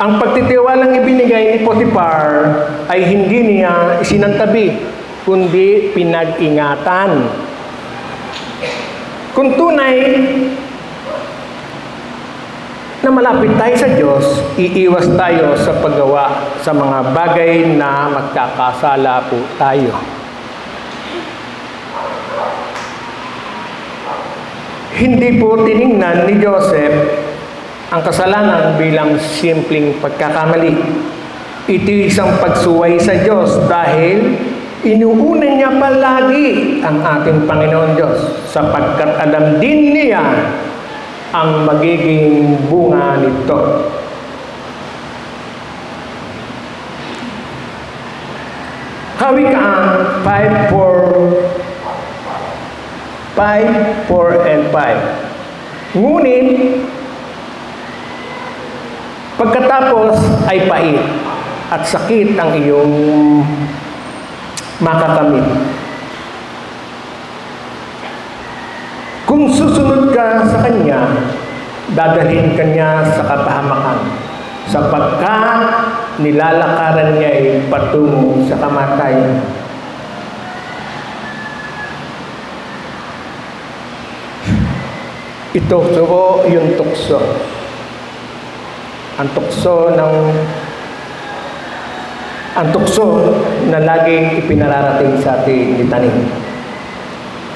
Ang pagtitiwalang ibinigay ni Potiphar ay hindi niya isinantabi, kundi pinag-ingatan. Kung tunay na malapit tayo sa Diyos, iiwas tayo sa paggawa sa mga bagay na magkakasala po tayo. Hindi po tiningnan ni Joseph ang kasalanan bilang simpleng pagkakamali. Ito isang pagsuway sa Diyos dahil inuunan niya palagi ang ating Panginoon Diyos sapagkat alam din niya ang magiging bunga nito. Kawikaan 5:4-5. Ngunit, pagkatapos ay pait at sakit ang iyong makakamit. Kung susunod ka sa Kanya, dadalhin ka niya sa kapahamakan, sapagkat nilalakaran niya ay patungo sa kamatayan. Ito po yung tukso. Ang tukso na laging ipinararating sa ating litany.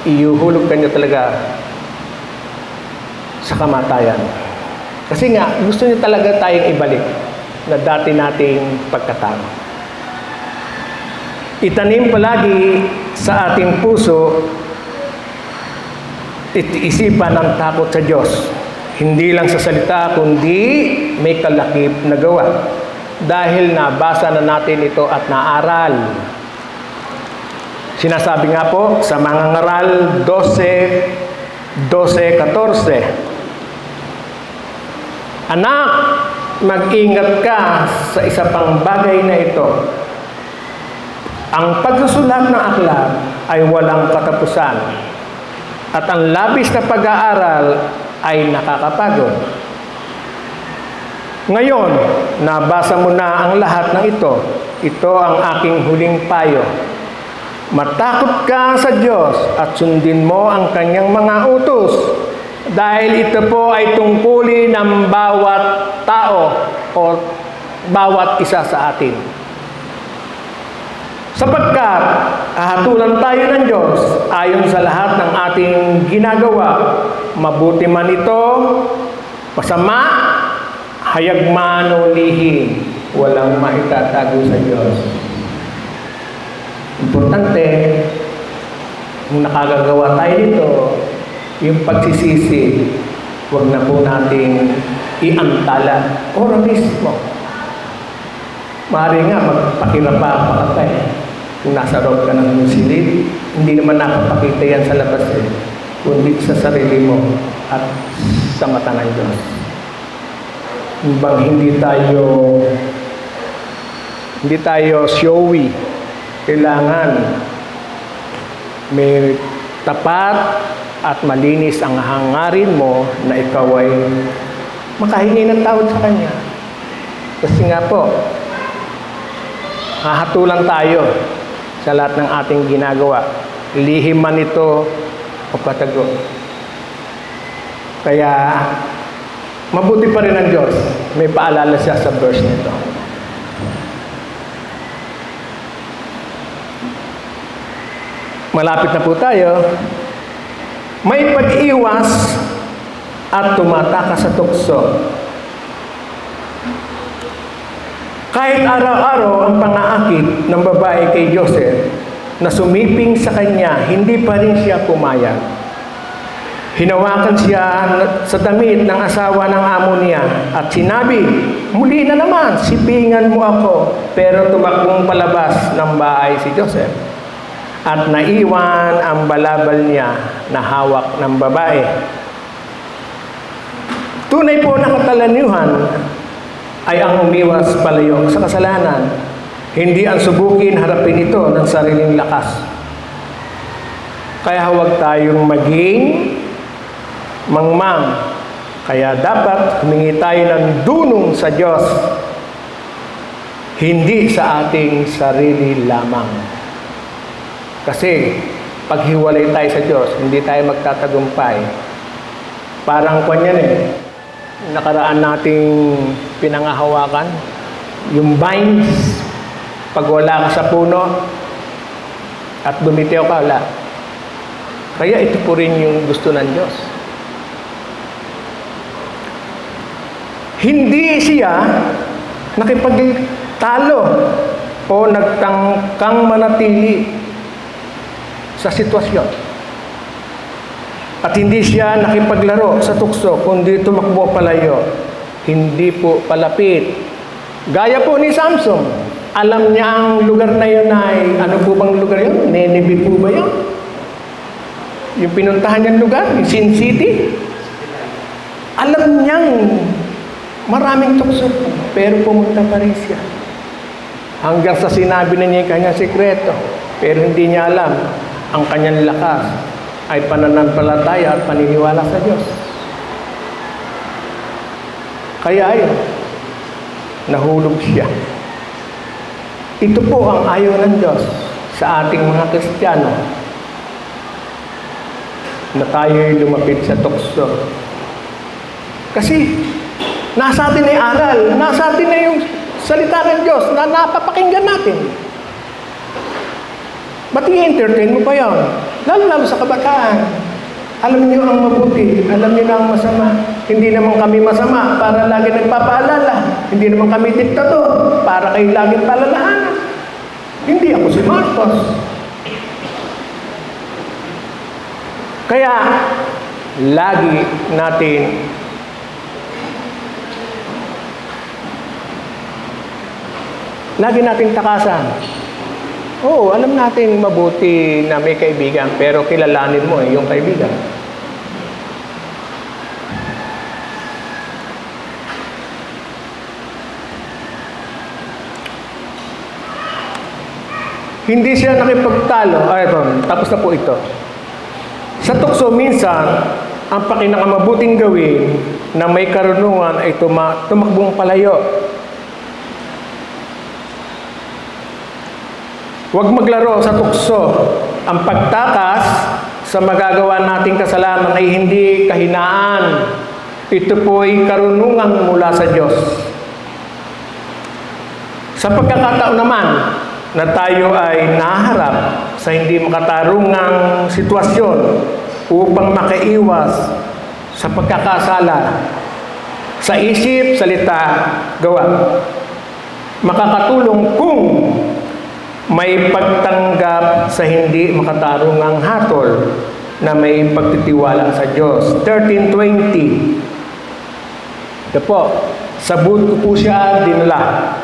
Iuhulog ka niyo talaga sa kamatayan. Kasi nga, gusto niyo talaga tayong ibalik na dati nating pagkatao. Itanim palagi sa ating puso isipan ang takot sa Diyos. Hindi lang sa salita, kundi may kalakip na gawa. Dahil nabasa na natin ito at naaral. Sinasabi nga po sa mga ngaral 12:14. Anak, mag-ingat ka sa isa pang bagay na ito. Ang pagsusulat ng aklat ay walang katapusan. At ang labis na pag-aaral ay nakakapagod. Ngayon, nabasa mo na ang lahat ng ito. Ito ang aking huling payo. Matakot ka sa Diyos at sundin mo ang Kanyang mga utos. Dahil ito po ay tungkulin ng bawat tao o bawat isa sa atin. Sapagkat hahatulan tayo ng Diyos ayon sa lahat ng ating ginagawa, mabuti man ito, masama, hayag man o lihim, walang maitatago sa Diyos. Importante, kung nakagagawa tayo nito, yung pagsisisi, huwag na po nating iantala. Ora mismo. Maaari nga, magpakirapa ka pa eh. Kung nasa loob ka ng silid, hindi naman napapakita yan sa labas eh, kundi sa sarili mo at sa mata ng Diyos. Bang hindi tayo showy. Kailangan may tapat at malinis ang hangarin mo na ikaw ay makahingi ng tawad sa Kanya. Kasi nga po, hahatulan tayo sa lahat ng ating ginagawa. Lihim man ito o patago. Kaya, mabuti pa rin ang Diyos. May paalala siya sa verse nito. Malapit na po tayo. May pag-iwas at tumatakas sa tukso. Kahit araw-araw ang pang-aakit ng babae kay Joseph na sumiping sa kanya, hindi pa rin siya pumayag. Hinawakan siya sa damit ng asawa ng amo niya at sinabi, "Muli na naman, sipingan mo ako." Pero tumakbong palabas ng bahay si Joseph at naiwan ang balabal niya na hawak ng babae. Tunay po na katalanyuhan ay ang umiwas palayo sa kasalanan, hindi ang subukin harapin ito ng sariling lakas. Kaya huwag tayong maging mangmang. Kaya dapat humingi tayo ng dunong sa Diyos, hindi sa ating sarili lamang. Kasi pag hiwalay tayo sa Diyos, hindi tayo magtatagumpay. Parang kanyan nakaraan nating pinangahawakan, yung vines, pag wala ka sa puno at bumitiw ka, wala. Kaya ito po rin yung gusto ng Diyos. Hindi siya nakipagtalo o nagtangkang manatili sa sitwasyon. At hindi siya nakipaglaro sa tukso, kundi tumakbo palayo. Hindi po palapit. Gaya po ni Samson. Alam niya ang lugar na yun ay, ano po bang lugar yun? Nineveh po ba yun? Yung pinuntahan niyang lugar, yung Sin City. Alam niyang maraming tukso po, pero pumunta pa rin siya. Hanggang sa sinabi na niya yung kanyang sekreto, pero hindi niya alam ang kanyang lakas ay pananampalataya at paniniwala sa Diyos. Kaya ayun, nahulog siya. Ito po ang ayaw ng Diyos sa ating mga Kristiyano, na tayo'y lumapit sa tukso. Kasi nasa atin ay aral, nasa atin ay yung salita ng Diyos na napapakinggan natin. Ba't i-entertain mo pa yun? Lalo sa kabataan. Alam niyo ang mabuti, alam niyo na ang masama. Hindi naman kami masama para lagi nagpapaalala. Hindi naman kami diktador para kayo laging palalahanan. Hindi ako si Marcos. Kaya, lagi natin takasan. Oo, alam natin mabuti na may kaibigan, pero kilalanin mo yung kaibigan. Hindi siya nakipagtalo. Tapos na po ito. Sa tukso, minsan, ang pinakamabuting gawin na may karunungan ay tumakbong palayo. Huwag maglaro sa tukso. Ang pagtakas sa magagawa nating kasalanan ay hindi kahinaan. Ito po ay karunungan mula sa Diyos. Sa pagkakataon naman na tayo ay naharap sa hindi makatarungang sitwasyon upang makaiwas sa pagkakasala sa isip, salita, gawa. Makakatulong kung may pagtanggap sa hindi makatarungang hatol na may pagtitiwala sa Diyos. 13:20. Ito po, sabut ko po siya dinala.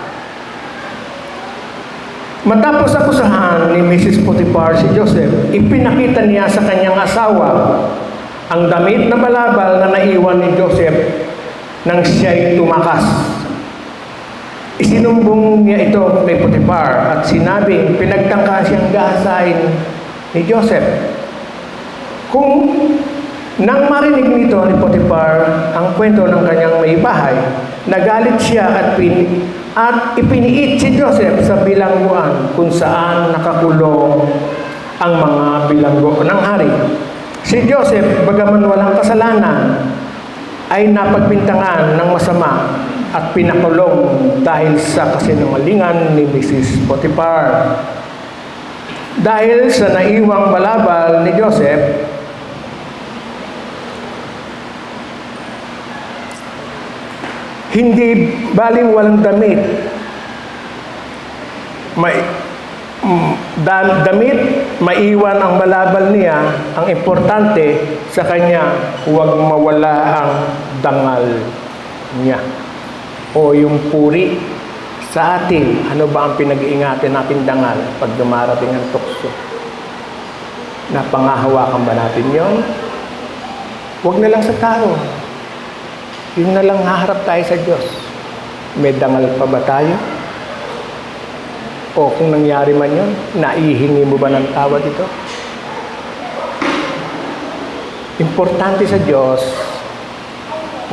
Matapos akusahan ni Mrs. Potiphar si Joseph, ipinakita niya sa kanyang asawa ang damit na balabal na naiwan ni Joseph nang siya'y tumakas. Isinumbong niya ito kay Potiphar at sinabing pinagtangka siyang gahasain ni Joseph. Kung nang marinig nito ni Potiphar ang kwento ng kanyang may bahay, nagalit siya at ipiniit si Joseph sa bilangguan kung saan nakakulong ang mga bilanggo ng hari. Si Joseph, bagaman walang kasalanan, ay napagbintangan ng masama at pinakulong dahil sa kasinungalingan ni Mrs. Potiphar. Dahil sa naiwang balabal ni Joseph, hindi baling walang damit. Damit, maiwan ang balabal niya, ang importante sa kanya, huwag mawala ang dangal niya o yung puri sa atin. Ano ba ang pinag-iingatan natin dangal pag dumarating ang tukso? Napangahawakan ba natin yon? Huwag na lang sa tao. Yun na lang haharap tayo sa Diyos. May dangal pa ba tayo? O kung nangyari man yun, naihingi mo ba ng tawad ito? Importante sa Diyos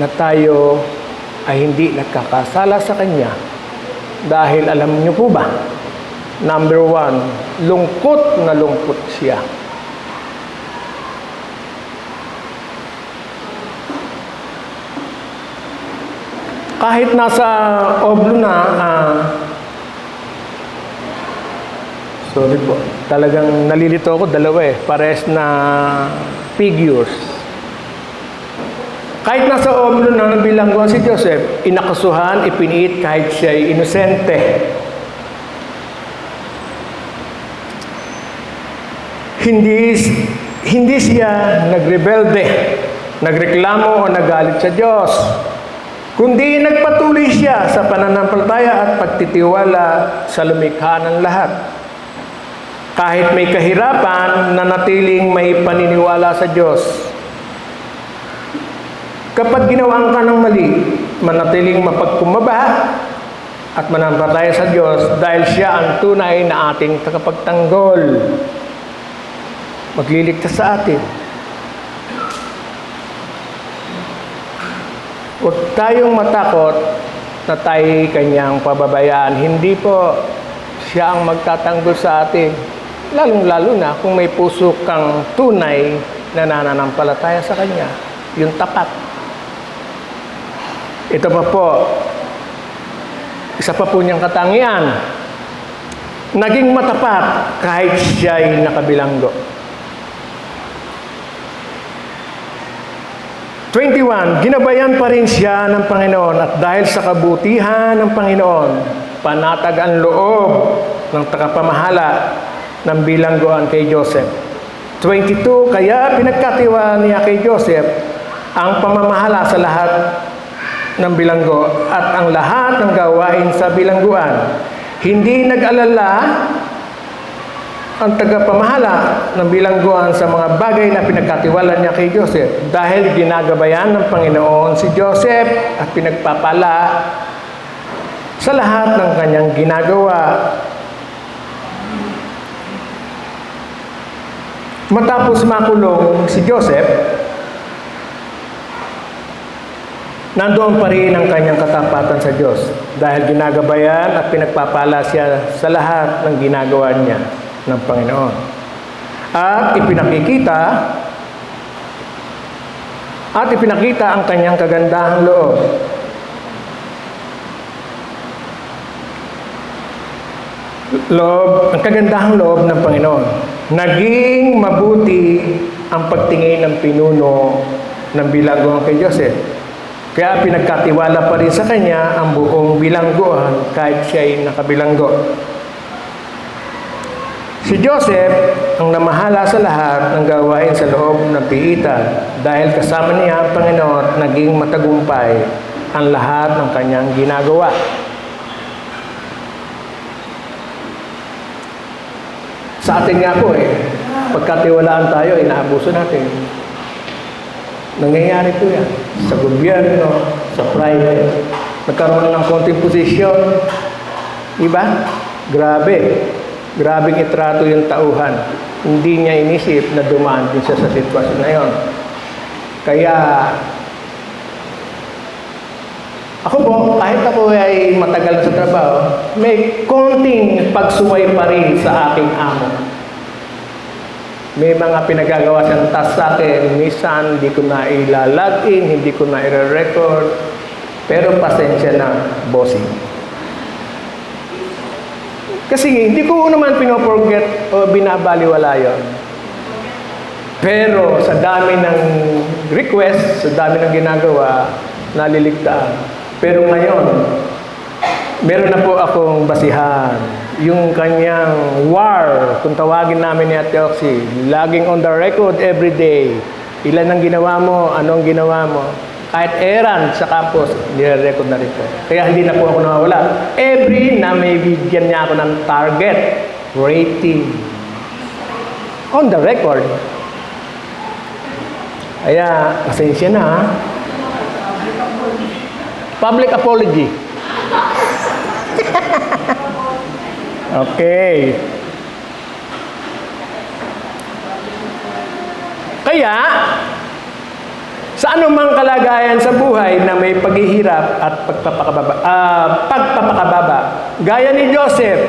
na tayo ay hindi nagkakasala sa Kanya dahil alam niyo po ba, number 1, lungkot na lungkot siya. Kahit nasa oblo na, sorry po, talagang nalilito ako, dalawa pares na figures. Kahit nasa oblo na ng bilangguan si Joseph, inakasuhan, ipiniit kahit siya'y inosente. Hindi siya nagrebelde, nagreklamo o nagalit sa Diyos, kundi nagpatuloy siya sa pananampalataya at pagtitiwala sa lumikha ng lahat. Kahit may kahirapan, nanatiling may paniniwala sa Diyos. Kapag ginawan ka ng mali, manatiling mapagkumbaba at mananampalataya sa Diyos dahil siya ang tunay na ating tagapagtanggol. Magliligtas sa atin. Huwag tayong matakot na tayo kanyang pababayaan. Hindi po siya ang magtatanggol sa atin. Lalong-lalo na kung may puso kang tunay na nananampalataya sa Kanya. Yung tapat. Ito pa po, isa pa po niyang katangian. Naging matapat kahit siya'y nakabilanggo. 21, ginabayan pa rin siya ng Panginoon at dahil sa kabutihan ng Panginoon, panatag ang loob ng tagapamahala ng bilangguan kay Joseph. 22, kaya pinagkatiwala niya kay Joseph ang pamamahala sa lahat ng bilanggo at ang lahat ng gawain sa bilangguan. Hindi nag-alala ang tagapamahala ng bilangguan sa mga bagay na pinagkatiwala niya kay Joseph dahil ginagabayan ng Panginoon si Joseph at pinagpapala sa lahat ng kanyang ginagawa. Matapos makulong si Joseph, nandoon pa rin ang kanyang katapatan sa Diyos dahil ginagabayan at pinagpapala siya sa lahat ng ginagawa niya ng Panginoon. At ipinakita ang kanyang kagandahang loob. ang kagandahang loob ng Panginoon. Naging mabuti ang pagtingin ng pinuno ng bilangguan kay Joseph. Kaya pinagkatiwala pa rin sa kanya ang buong bilangguan kahit siya'y nakabilanggo. Si Joseph ang namahala sa lahat ng gawain sa loob ng piitan dahil kasama niya ang Panginoon at naging matagumpay ang lahat ng kanyang ginagawa. Sa atin nga po pagkatiwalaan tayo, inaabuso natin. Nangyayari po yan. Sa gobyerno, sa private. Nagkaroon ng konting posisyon. Diba? Grabe. Grabing itrato yung tauhan. Hindi niya inisip na dumaan din siya sa sitwasyon na yon. Kaya, ako po, kahit ako ay matagal sa trabaho, may konting pagsuway pa rin sa aking amo. May mga pinagagawa siyang task sa akin, minsan hindi ko na ilalagin, hindi ko na i-record, pero pasensya na, bossing. Kasi hindi ko naman pinoforget o binabaliwala yun. Pero sa dami ng request, sa dami ng ginagawa, naliligtaan. Pero ngayon, meron na po akong basihan. Yung kanyang war, kung tawagin namin ni Ate Oxy, laging on the record every day. Ilan ang ginawa mo, anong ginawa mo. Kahit errand sa campus, nire-record na rin po. Kaya hindi na po ako nawawala. Every na may bigyan niya ako ng target rating. On the record. Kaya, pasensya na ha. Public apology. Okay. Kaya, sa anumang kalagayan sa buhay na may paghihirap at pagpapakababa, gaya ni Joseph,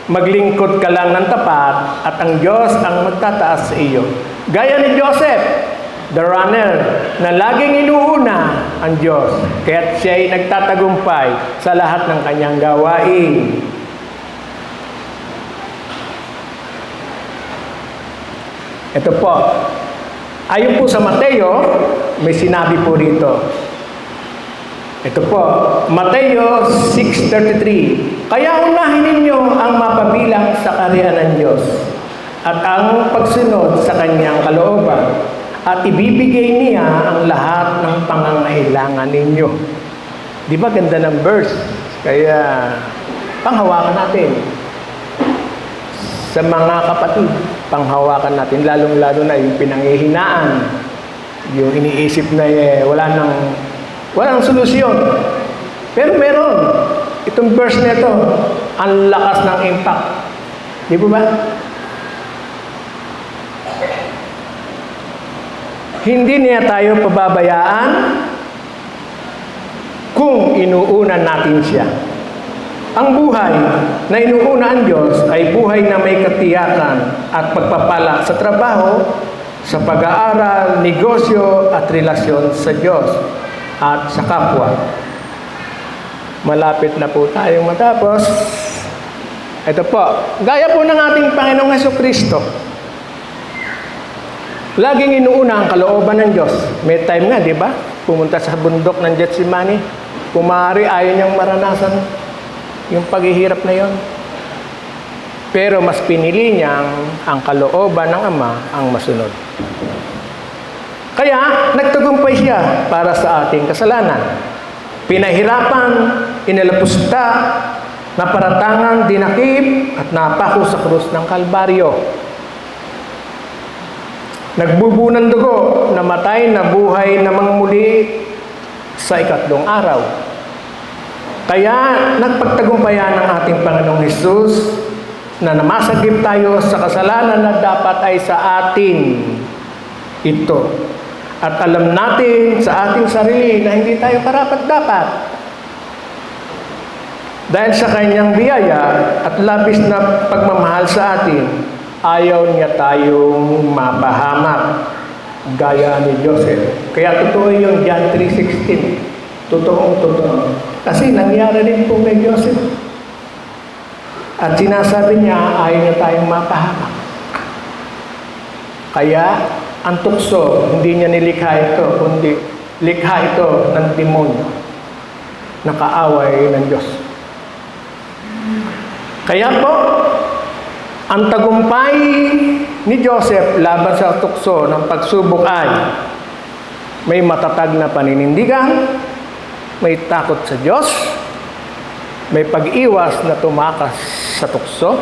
maglingkod ka lang ng tapat at ang Diyos ang magtataas sa iyo. Gaya ni Joseph, the runner, na laging inuuna ang Diyos, kaya't siya ay nagtatagumpay sa lahat ng kanyang gawain. Ito po, ayon po sa Mateo, may sinabi po rito. Ito po, Mateo 6:33. Kaya unahin ninyo ang mapabilang sa kaharian ng Diyos at ang pagsunod sa kanyang kalooban at ibibigay niya ang lahat ng pangangailangan ninyo. Di ba ganda ng verse? Kaya panghawakan natin. Sa mga kapatid, panghawakan natin, lalong-lalo na yung pinanghihinaan, yung iniisip na walang solusyon. Pero meron. Itong verse na ito, ang lakas ng impact. Di ba? Hindi niya tayo pababayaan kung inuunan natin siya. Ang buhay na inuuna ang Diyos ay buhay na may katiyakan at pagpapala sa trabaho, sa pag-aaral, negosyo at relasyon sa Diyos at sa kapwa. Malapit na po tayong matapos. Ito po, gaya po ng ating Panginoong Hesukristo. Laging inuuna ang kalooban ng Diyos. May time nga, di ba? Pumunta sa bundok ng Getsemani. Kumari, ayaw niyang maranasan yung paghihirap na yon. Pero mas pinili niyang ang kalooban ng Ama ang masunod. Kaya, nagtagumpay siya para sa ating kasalanan. Pinahirapan, inalapusta, naparatangan, dinakip, at napako sa krus ng Kalbaryo. Nagbubu ng dugo, namatay, nabuhay, namang muli sa ikatlong araw. Kaya nagpagtagumpayan ng ating Panginoong Hesus na namasagip tayo sa kasalanan na dapat ay sa atin ito. At alam natin sa ating sarili na hindi tayo karapat-dapat. Dahil sa kanyang biyaya at labis na pagmamahal sa atin, ayaw niya tayong mapahamak gaya ni Joseph. Kaya totoo yung John 3:16. Totoo. Kasi nangyari din po kay Joseph. At sinasabi niya, ayaw niya tayong mapahamak. Kaya, ang tukso, hindi niya nilikha ito, kundi likha ito ng demonyo na kaaway ng Diyos. Kaya po, ang tagumpay ni Joseph laban sa tukso ng pagsubok ay may matatag na paninindigan, may takot sa Diyos, may pag-iwas na tumakas sa tukso,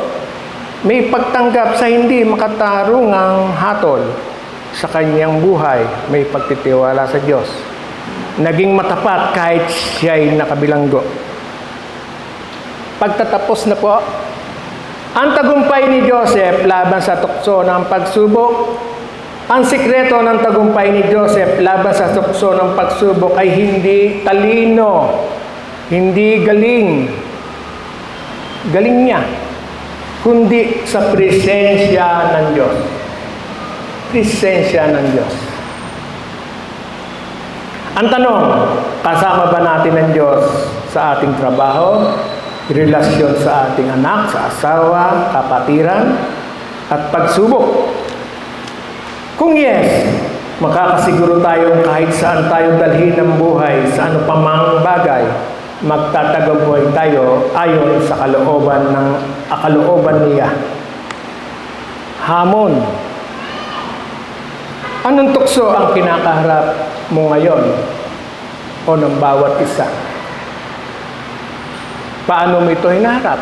may pagtanggap sa hindi makatarungang hatol sa kanyang buhay, may pagtitiwala sa Diyos. Naging matapat kahit siya'y nakabilanggo. Pagtatapos na po, ang tagumpay ni Joseph laban sa tukso ng pagsubok, ang sikreto ng tagumpay ni Joseph laban sa tukso ng pagsubok ay hindi talino, hindi galing niya, kundi sa presensya ng Diyos. Presensya ng Diyos. Ang tanong, kasama ba natin ang Diyos sa ating trabaho, relasyon sa ating anak, sa asawa, kapatiran, at pagsubok? Kung yes, makakasiguro tayong kahit saan tayo dalhin ng buhay, sa ano pa mang bagay, magtatagumpay tayo ayon sa kalooban niya. Hamon. Anong tukso ang kinakaharap mo ngayon o ng bawat isa? Paano mo ito hinaharap?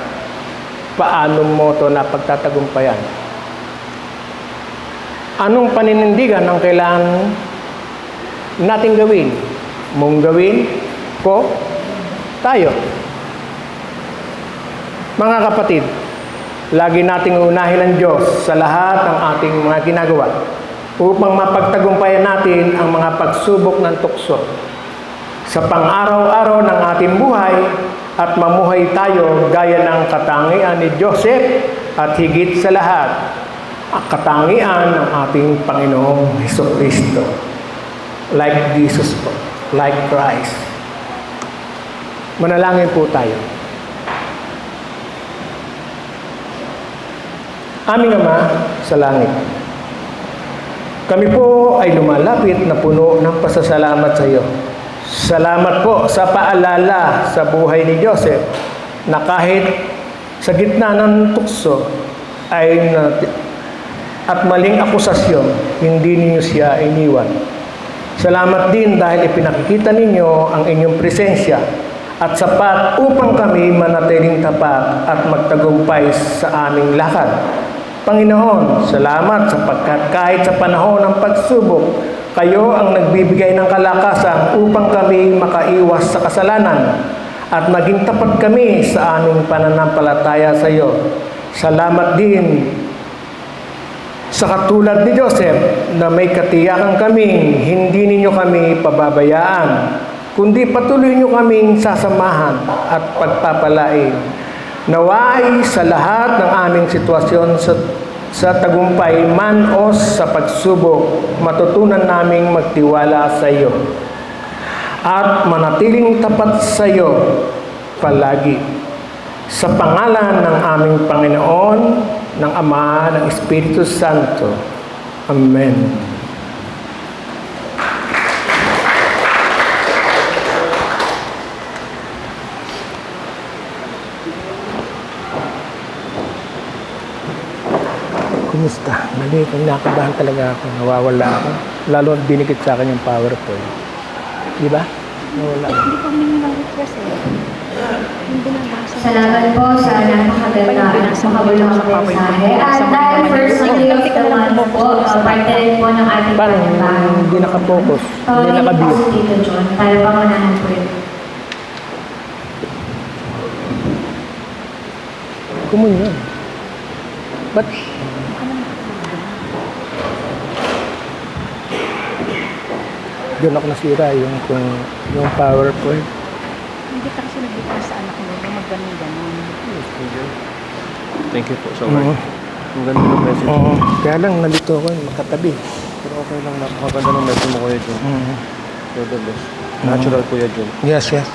Paano mo ito napagtatagumpayan? Anong paninindigan ang kailangan natin gawin? Mong gawin ko, tayo. Mga kapatid, lagi nating unahin ang Diyos sa lahat ng ating mga ginagawa upang mapagtagumpayan natin ang mga pagsubok ng tukso sa pang-araw-araw ng ating buhay at mamuhay tayo gaya ng katangian ni Joseph at higit sa lahat, ang katangian ng ating Panginoong Hesukristo. Like Jesus po, like Christ. Manalangin po tayo. Aming Ama sa langit, kami po ay lumalapit na puno ng pasasalamat sa iyo. Salamat po sa paalala sa buhay ni Joseph na kahit sa gitna ng tukso at maling akusasyon, hindi ninyo siya iniwan. Salamat din dahil ipinakikita ninyo ang inyong presensya at sapat upang kami manatiling tapat at magtagumpay sa aming lakad. Panginoon, salamat sapagkat kahit sa panahon ng pagsubok, kayo ang nagbibigay ng kalakasan upang kami makaiwas sa kasalanan at maging tapat kami sa aming pananampalataya sa iyo. Salamat din sa katulad ni Joseph na may katiyakan kaming hindi ninyo kami pababayaan, kundi patuloy nyo kaming sasamahan at pagpapalain. Naway sa lahat ng aming sitwasyon sa tagumpay man o sa pagsubok, matutunan naming magtiwala sa iyo at manatiling tapat sa iyo palagi. Sa pangalan ng aming Panginoon, ng Ama, ng Espiritu Santo. Amen. Kumusta? Mali, nakabahan talaga ako. Nawawala ako. Lalo dinikit sa akin yung PowerPoint. Di ba? Nawala ako. Hindi ko request eh. Hindi nabasa. Salamat po sa napakaganda at makabulong mensahe. At dahil personally of the month po, parte rin po ng ating Parang panyabahan. hindi nakapokus. Hindi Tawagin po nakabiyot. si Tito John para pangunahan po yun. Kumun yun. Ba't? Doon ako nasira yung PowerPoint. Hindi ka kasi nagbigay sa anak mo na magganun-ganun. Thank you po so much. Ang ganda ng message. Oo. Kaya lang nalito ako makatabi. Pero okay lang, napakaganda ng message mo Kuya Jun. You're the best. Natural Kuya Jun. Yes, yes.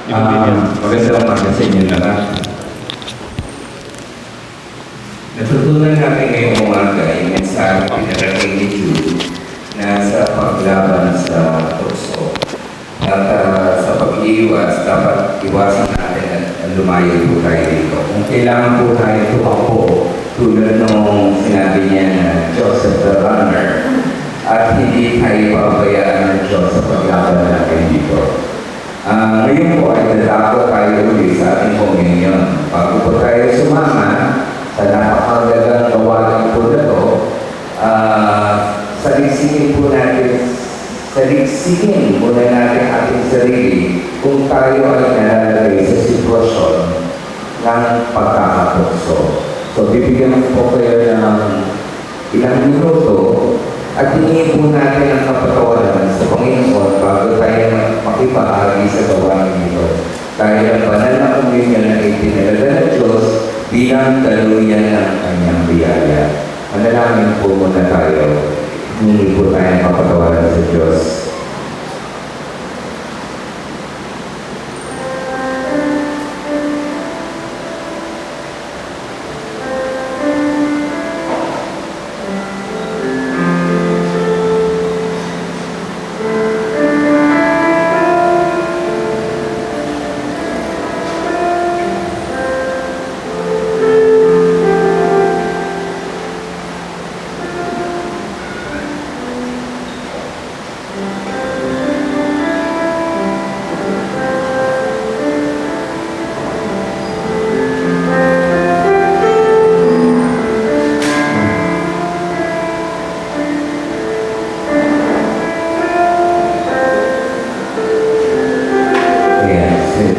Ibig din yan. Magandang umaga sa inyo lahat. Pagtutunan natin ngayong umaga ay mensahe pinarating ni Jude na sa paglaban sa tukso. At sa pag-iwas, dapat iwasan natin at lumayo po tayo dito. Kung kailangan po tayo tumakbo, tulad nung sinabi niya na Joseph the Runner, at hindi tayo pabayaan ng Diyos sa paglaban natin dito. Ngayon po ay dadako tayo ulit sa ating komunyon. Bago po tayo sumama sa napakagandang gawain po na ito, saliksinin muna natin ating sarili kung tayo ay nalalagay sa sitwasyon ng pagkakatukso. So, bibigyan po kayo ng ilang minuto at hingin po natin ang kapatawaran sa Panginoon bago tayo makipahagi sa gawain nito. Dahil ang banal na komunyon na itinalaga ng Diyos bilang daluyan ng kanyang biyaya. Manalangin po muna tayo. Hingin po tayo ang kapatawaran sa Diyos.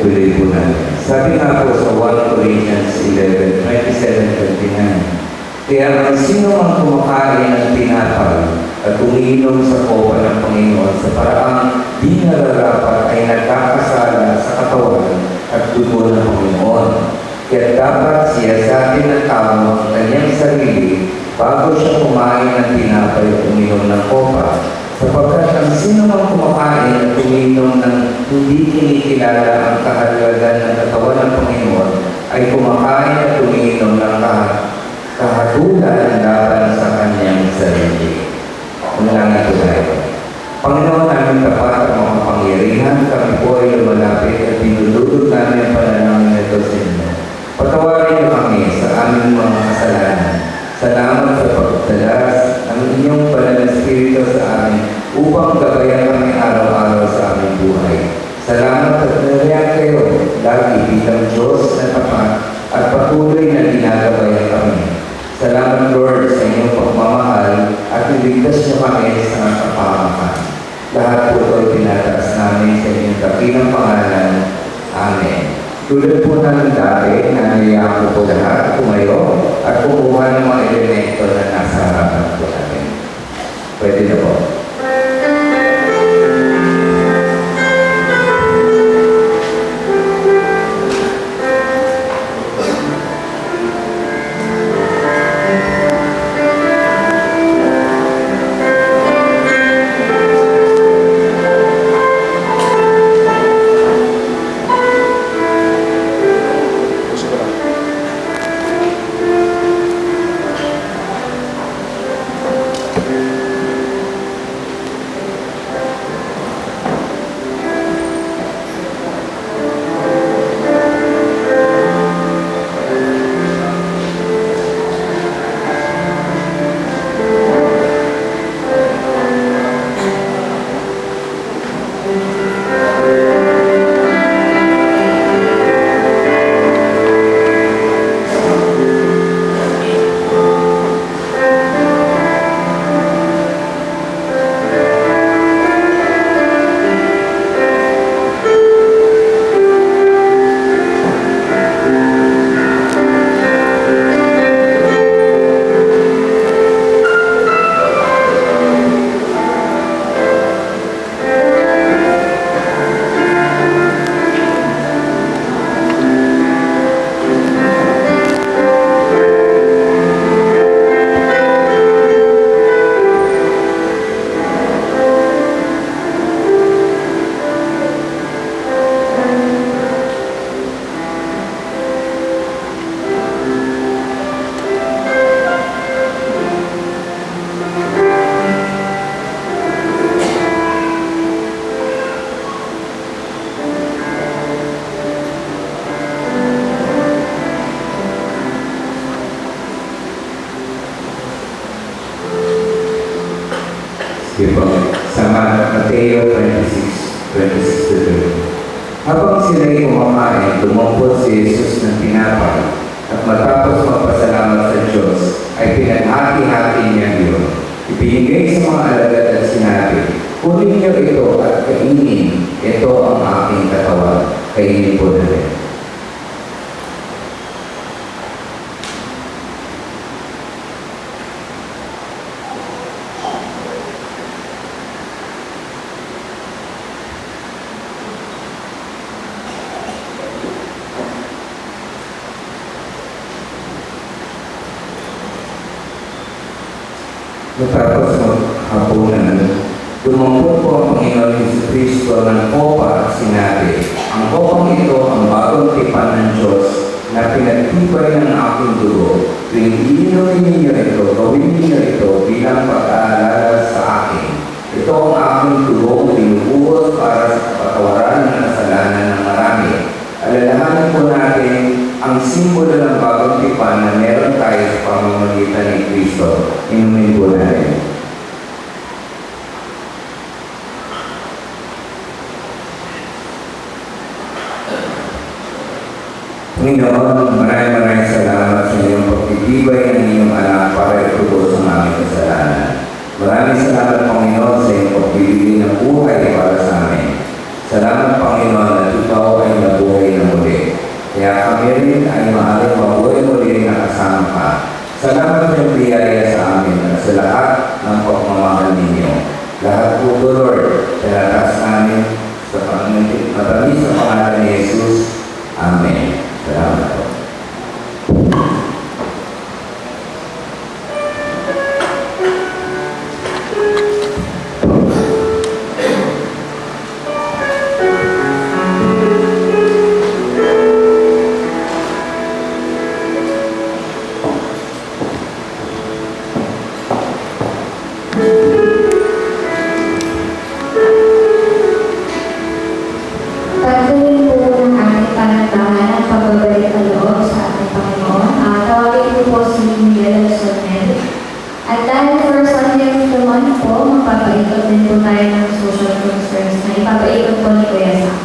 Tuloy po natin. Sabi nga po sa 1 Corinthians 11, 27-29, kaya ang sino mang kumakain ng tinapay at umiinom sa kopa ng Panginoon sa paraang di nararapat ay nagkakasala sa katawan at dugo ng Panginoon. Kaya dapat siyasatin ng tao ang kanyang sarili bago siya kumain ng tinapay at uminom ng kopa. Sapagkat ang sino mang kumakain at umiinom ng hindi kinikilala ang kahalagan ng katawan ng Panginoon ay kumakain at umiinom ng kahatulan laban sa kanyang sarili. Manalangin po tayo. Panginoon namin tapat at makapangyarihan, kami po ay lumalapit at dinudulog namin ang panalangin ito sa inyo. Patawarin niyo kami sa aming mga kasalanan. Salamat sa pagdalas ng inyong banal na Espiritu sa amin upang gabayan kami araw-araw sa aming buhay. Salamat at nariyan kayo lagi bilang Diyos na tapat at patuloy na ginagabayan kami. Salamat Lord sa inyong pagmamahal at niligtas niyo kami sa kapahamakan. Lahat po ito ay pinataas namin sa inyong dakilang pangalan. Amen. Tulad po ng dati, nangyayang Diba? Sa Mateo 26:26-30. Habang sila'y kumakain, dumampot si Jesus ng tinapay at matapos magpasalamat sa Diyos, ay pinaghati-hati niya yun. Ibinigay sa mga alagad at sinabi, "Kunin niyo ito at kainin. Ito ang aking katawan. Kainin po na rin." Matapos maghapunan, dumampot po ang Panginoon Jesucristo ng kopa at sinabi, "Ang kopang ito ang bagong tipan ng Diyos na pinagtibay ng aking dugo. Tuwing iinumin ninyo ito, gawin ninyo ito bilang pag-aalala sa akin. Ito ang aking dugong binubuhos para sa kapatawaran ng kasalanan ng marami." Alalahanin po natin ang simbolo ng bagong tipan na meron tayo sa pamamagitan ni Kristo. Inumin po natin. Panginoon, maraming salamat sa iyong pagtitibay ng iyong anak para itubos ang aming kasalanan. Maraming salamat, Panginoon, sa iyong pagbibigay ng buhay para sa amin. Salamat, Panginoon, at ikaw ay nabuhay na muli. Kaya kami rin ay maaaring mabuhay muli na kasama ka. Salamat sa iyong biyaya sa amin at sa lahat ng pagmamahal ninyo. Lahat po, Lord, tinataas namin sa matamis sa pangalan ni Jesus. Amen. Salamat po. Pagdating po ng ating panatahan at pagbabalik ng loob sa ating Panginoon, tawagin ko po si Miguel Sonel. At dahil first Sunday of the month po, magpapaikot din po tayo ng social concerns na ipapaikot po ni Kuya Sam.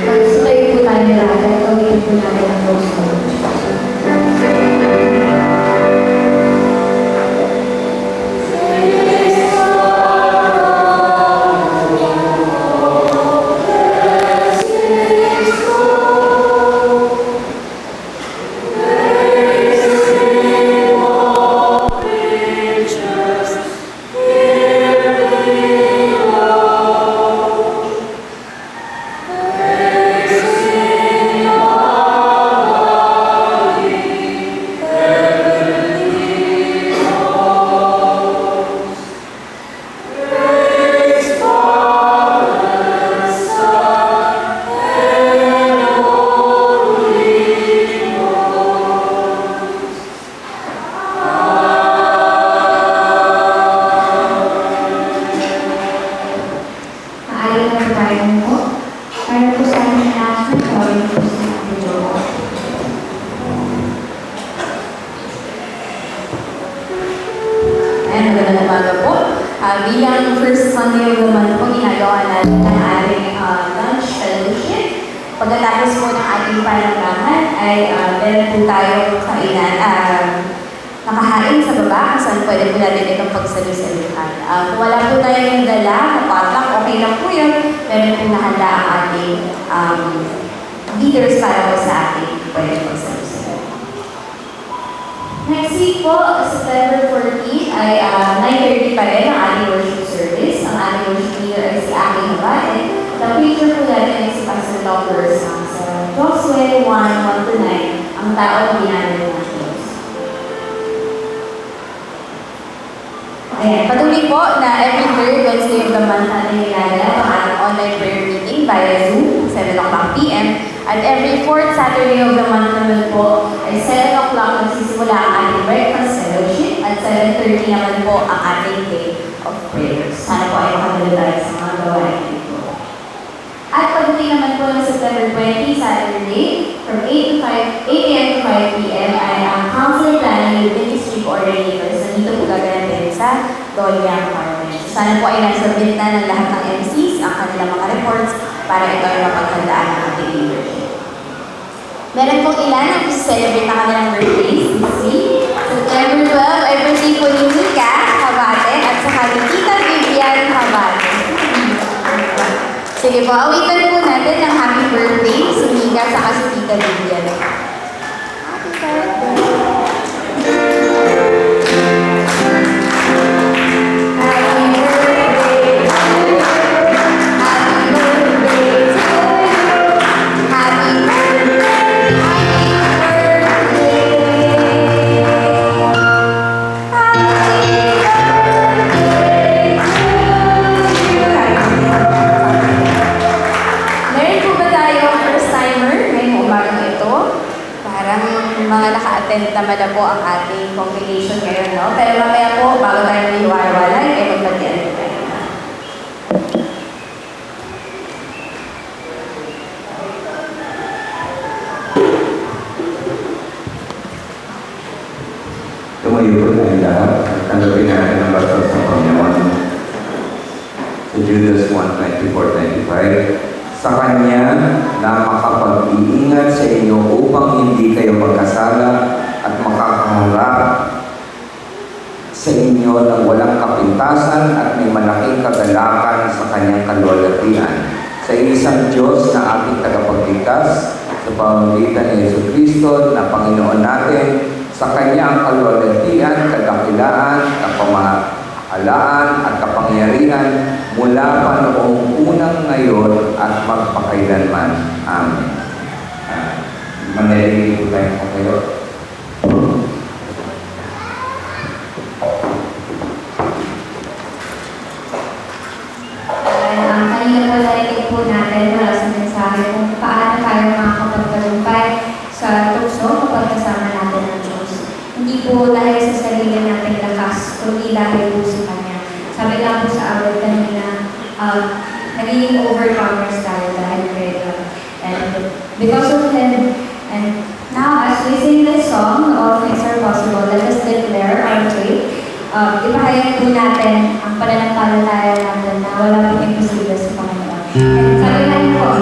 Magsabay po tayo lahat at tawagin po natin ang Rose of Maaari na po tayo po. Para po sa ating announcement, tawagin po si Ate Joa. Ayan, magandang umaga po. Bilang first Sunday of the month po, ginagawa natin ang ating lunch fellowship. Pagkatapos po ng ating palangahan ay meron po tayong kainan, nakahain sa baba. kung saan pwede po natin itong pagsalusaluhan. Kung wala po tayong dala na potluck, okay lang po yun. Meron po nahanda ang ating leaders para po sa ating pwede pagsalusaluhan. Next week po, September 14 ay 9:30 pa rin ang ating worship service. Ang ating worship leader ay si Aki Habate. The preacher po natin ay si Pastor Dr. Sam. Sa Joshua 1:1-9, ang tao ginagawa ng Diyos. Ayan, patuloy po na every third Wednesday of the month natin ginagawa ang ating online prayer meeting via Zoom, 7 o'clock p.m. At every fourth Saturday of the month naman po ay 7 o'clock nagsisimula ang ating breakfast fellowship at 7:30 naman po ang ating day of prayers. Sana po ay makadala tayo sa mga gawain ito. At pagdating naman po ng September 20, Saturday, from 8 a.m. to 5 p.m. ay ang Council Planning with Ministry Coordinators. Nandito po gaganapin sa Dolia Apartment. Sana po ay nasubmit na ng lahat ng MCs ang kanilang mga reports para ito ay mapaghandaan ng ating leadership. Meron pong ilan ang celebrate na kanilang birthdays this week. September 12 ay birthday po ni Mika Habate at saka ni Tita Vivian Habate. Sige po, awitan po natin ng happy birthday si Mika saka si Tita Vivian. Happy birthday! Tama na po ang ating congregation ngayon, no? Pero mamaya po, bago tayo maniwala-walay, ay magbagyan po tayo. Tumayo po tayong lahat. Tanggapin natin ang basal sa Panginoon. Sa Judas 1:24-25. Sa Kanya na makapag-iingat sa inyo upang hindi kayo magkasala at makakaharap sa inyo ng walang kapintasan at may malaking kagalakan sa Kanyang kalwalhatian. Sa isang Diyos na ating tagapagligtas, sa pamamagitan ni Jesucristo na Panginoon natin, sa Kanya ang kalwalhatian, kadakilaan, kapamahalaan at kapangyarihan mula pa noong unang ngayon at magpakailanman. Amen. Manalangin po tayo sa kayo. Kanina po narinig po natin mula sa mensahe kung paano tayo makakapagtagumpay sa tukso kapag kasama natin ang Diyos. Hindi po dahil sa sarili nating lakas, kundi dahil po sa Kanya. Sabi lang po sa awit kanina, naging overcomers tayo dahil kay God. And because of Him, and now as we sing this song, all things are possible, let us declare our faith. Ipahayag po natin ang pananampalataya natin na wala pong imposible sa Panginoon. And sabi lang po,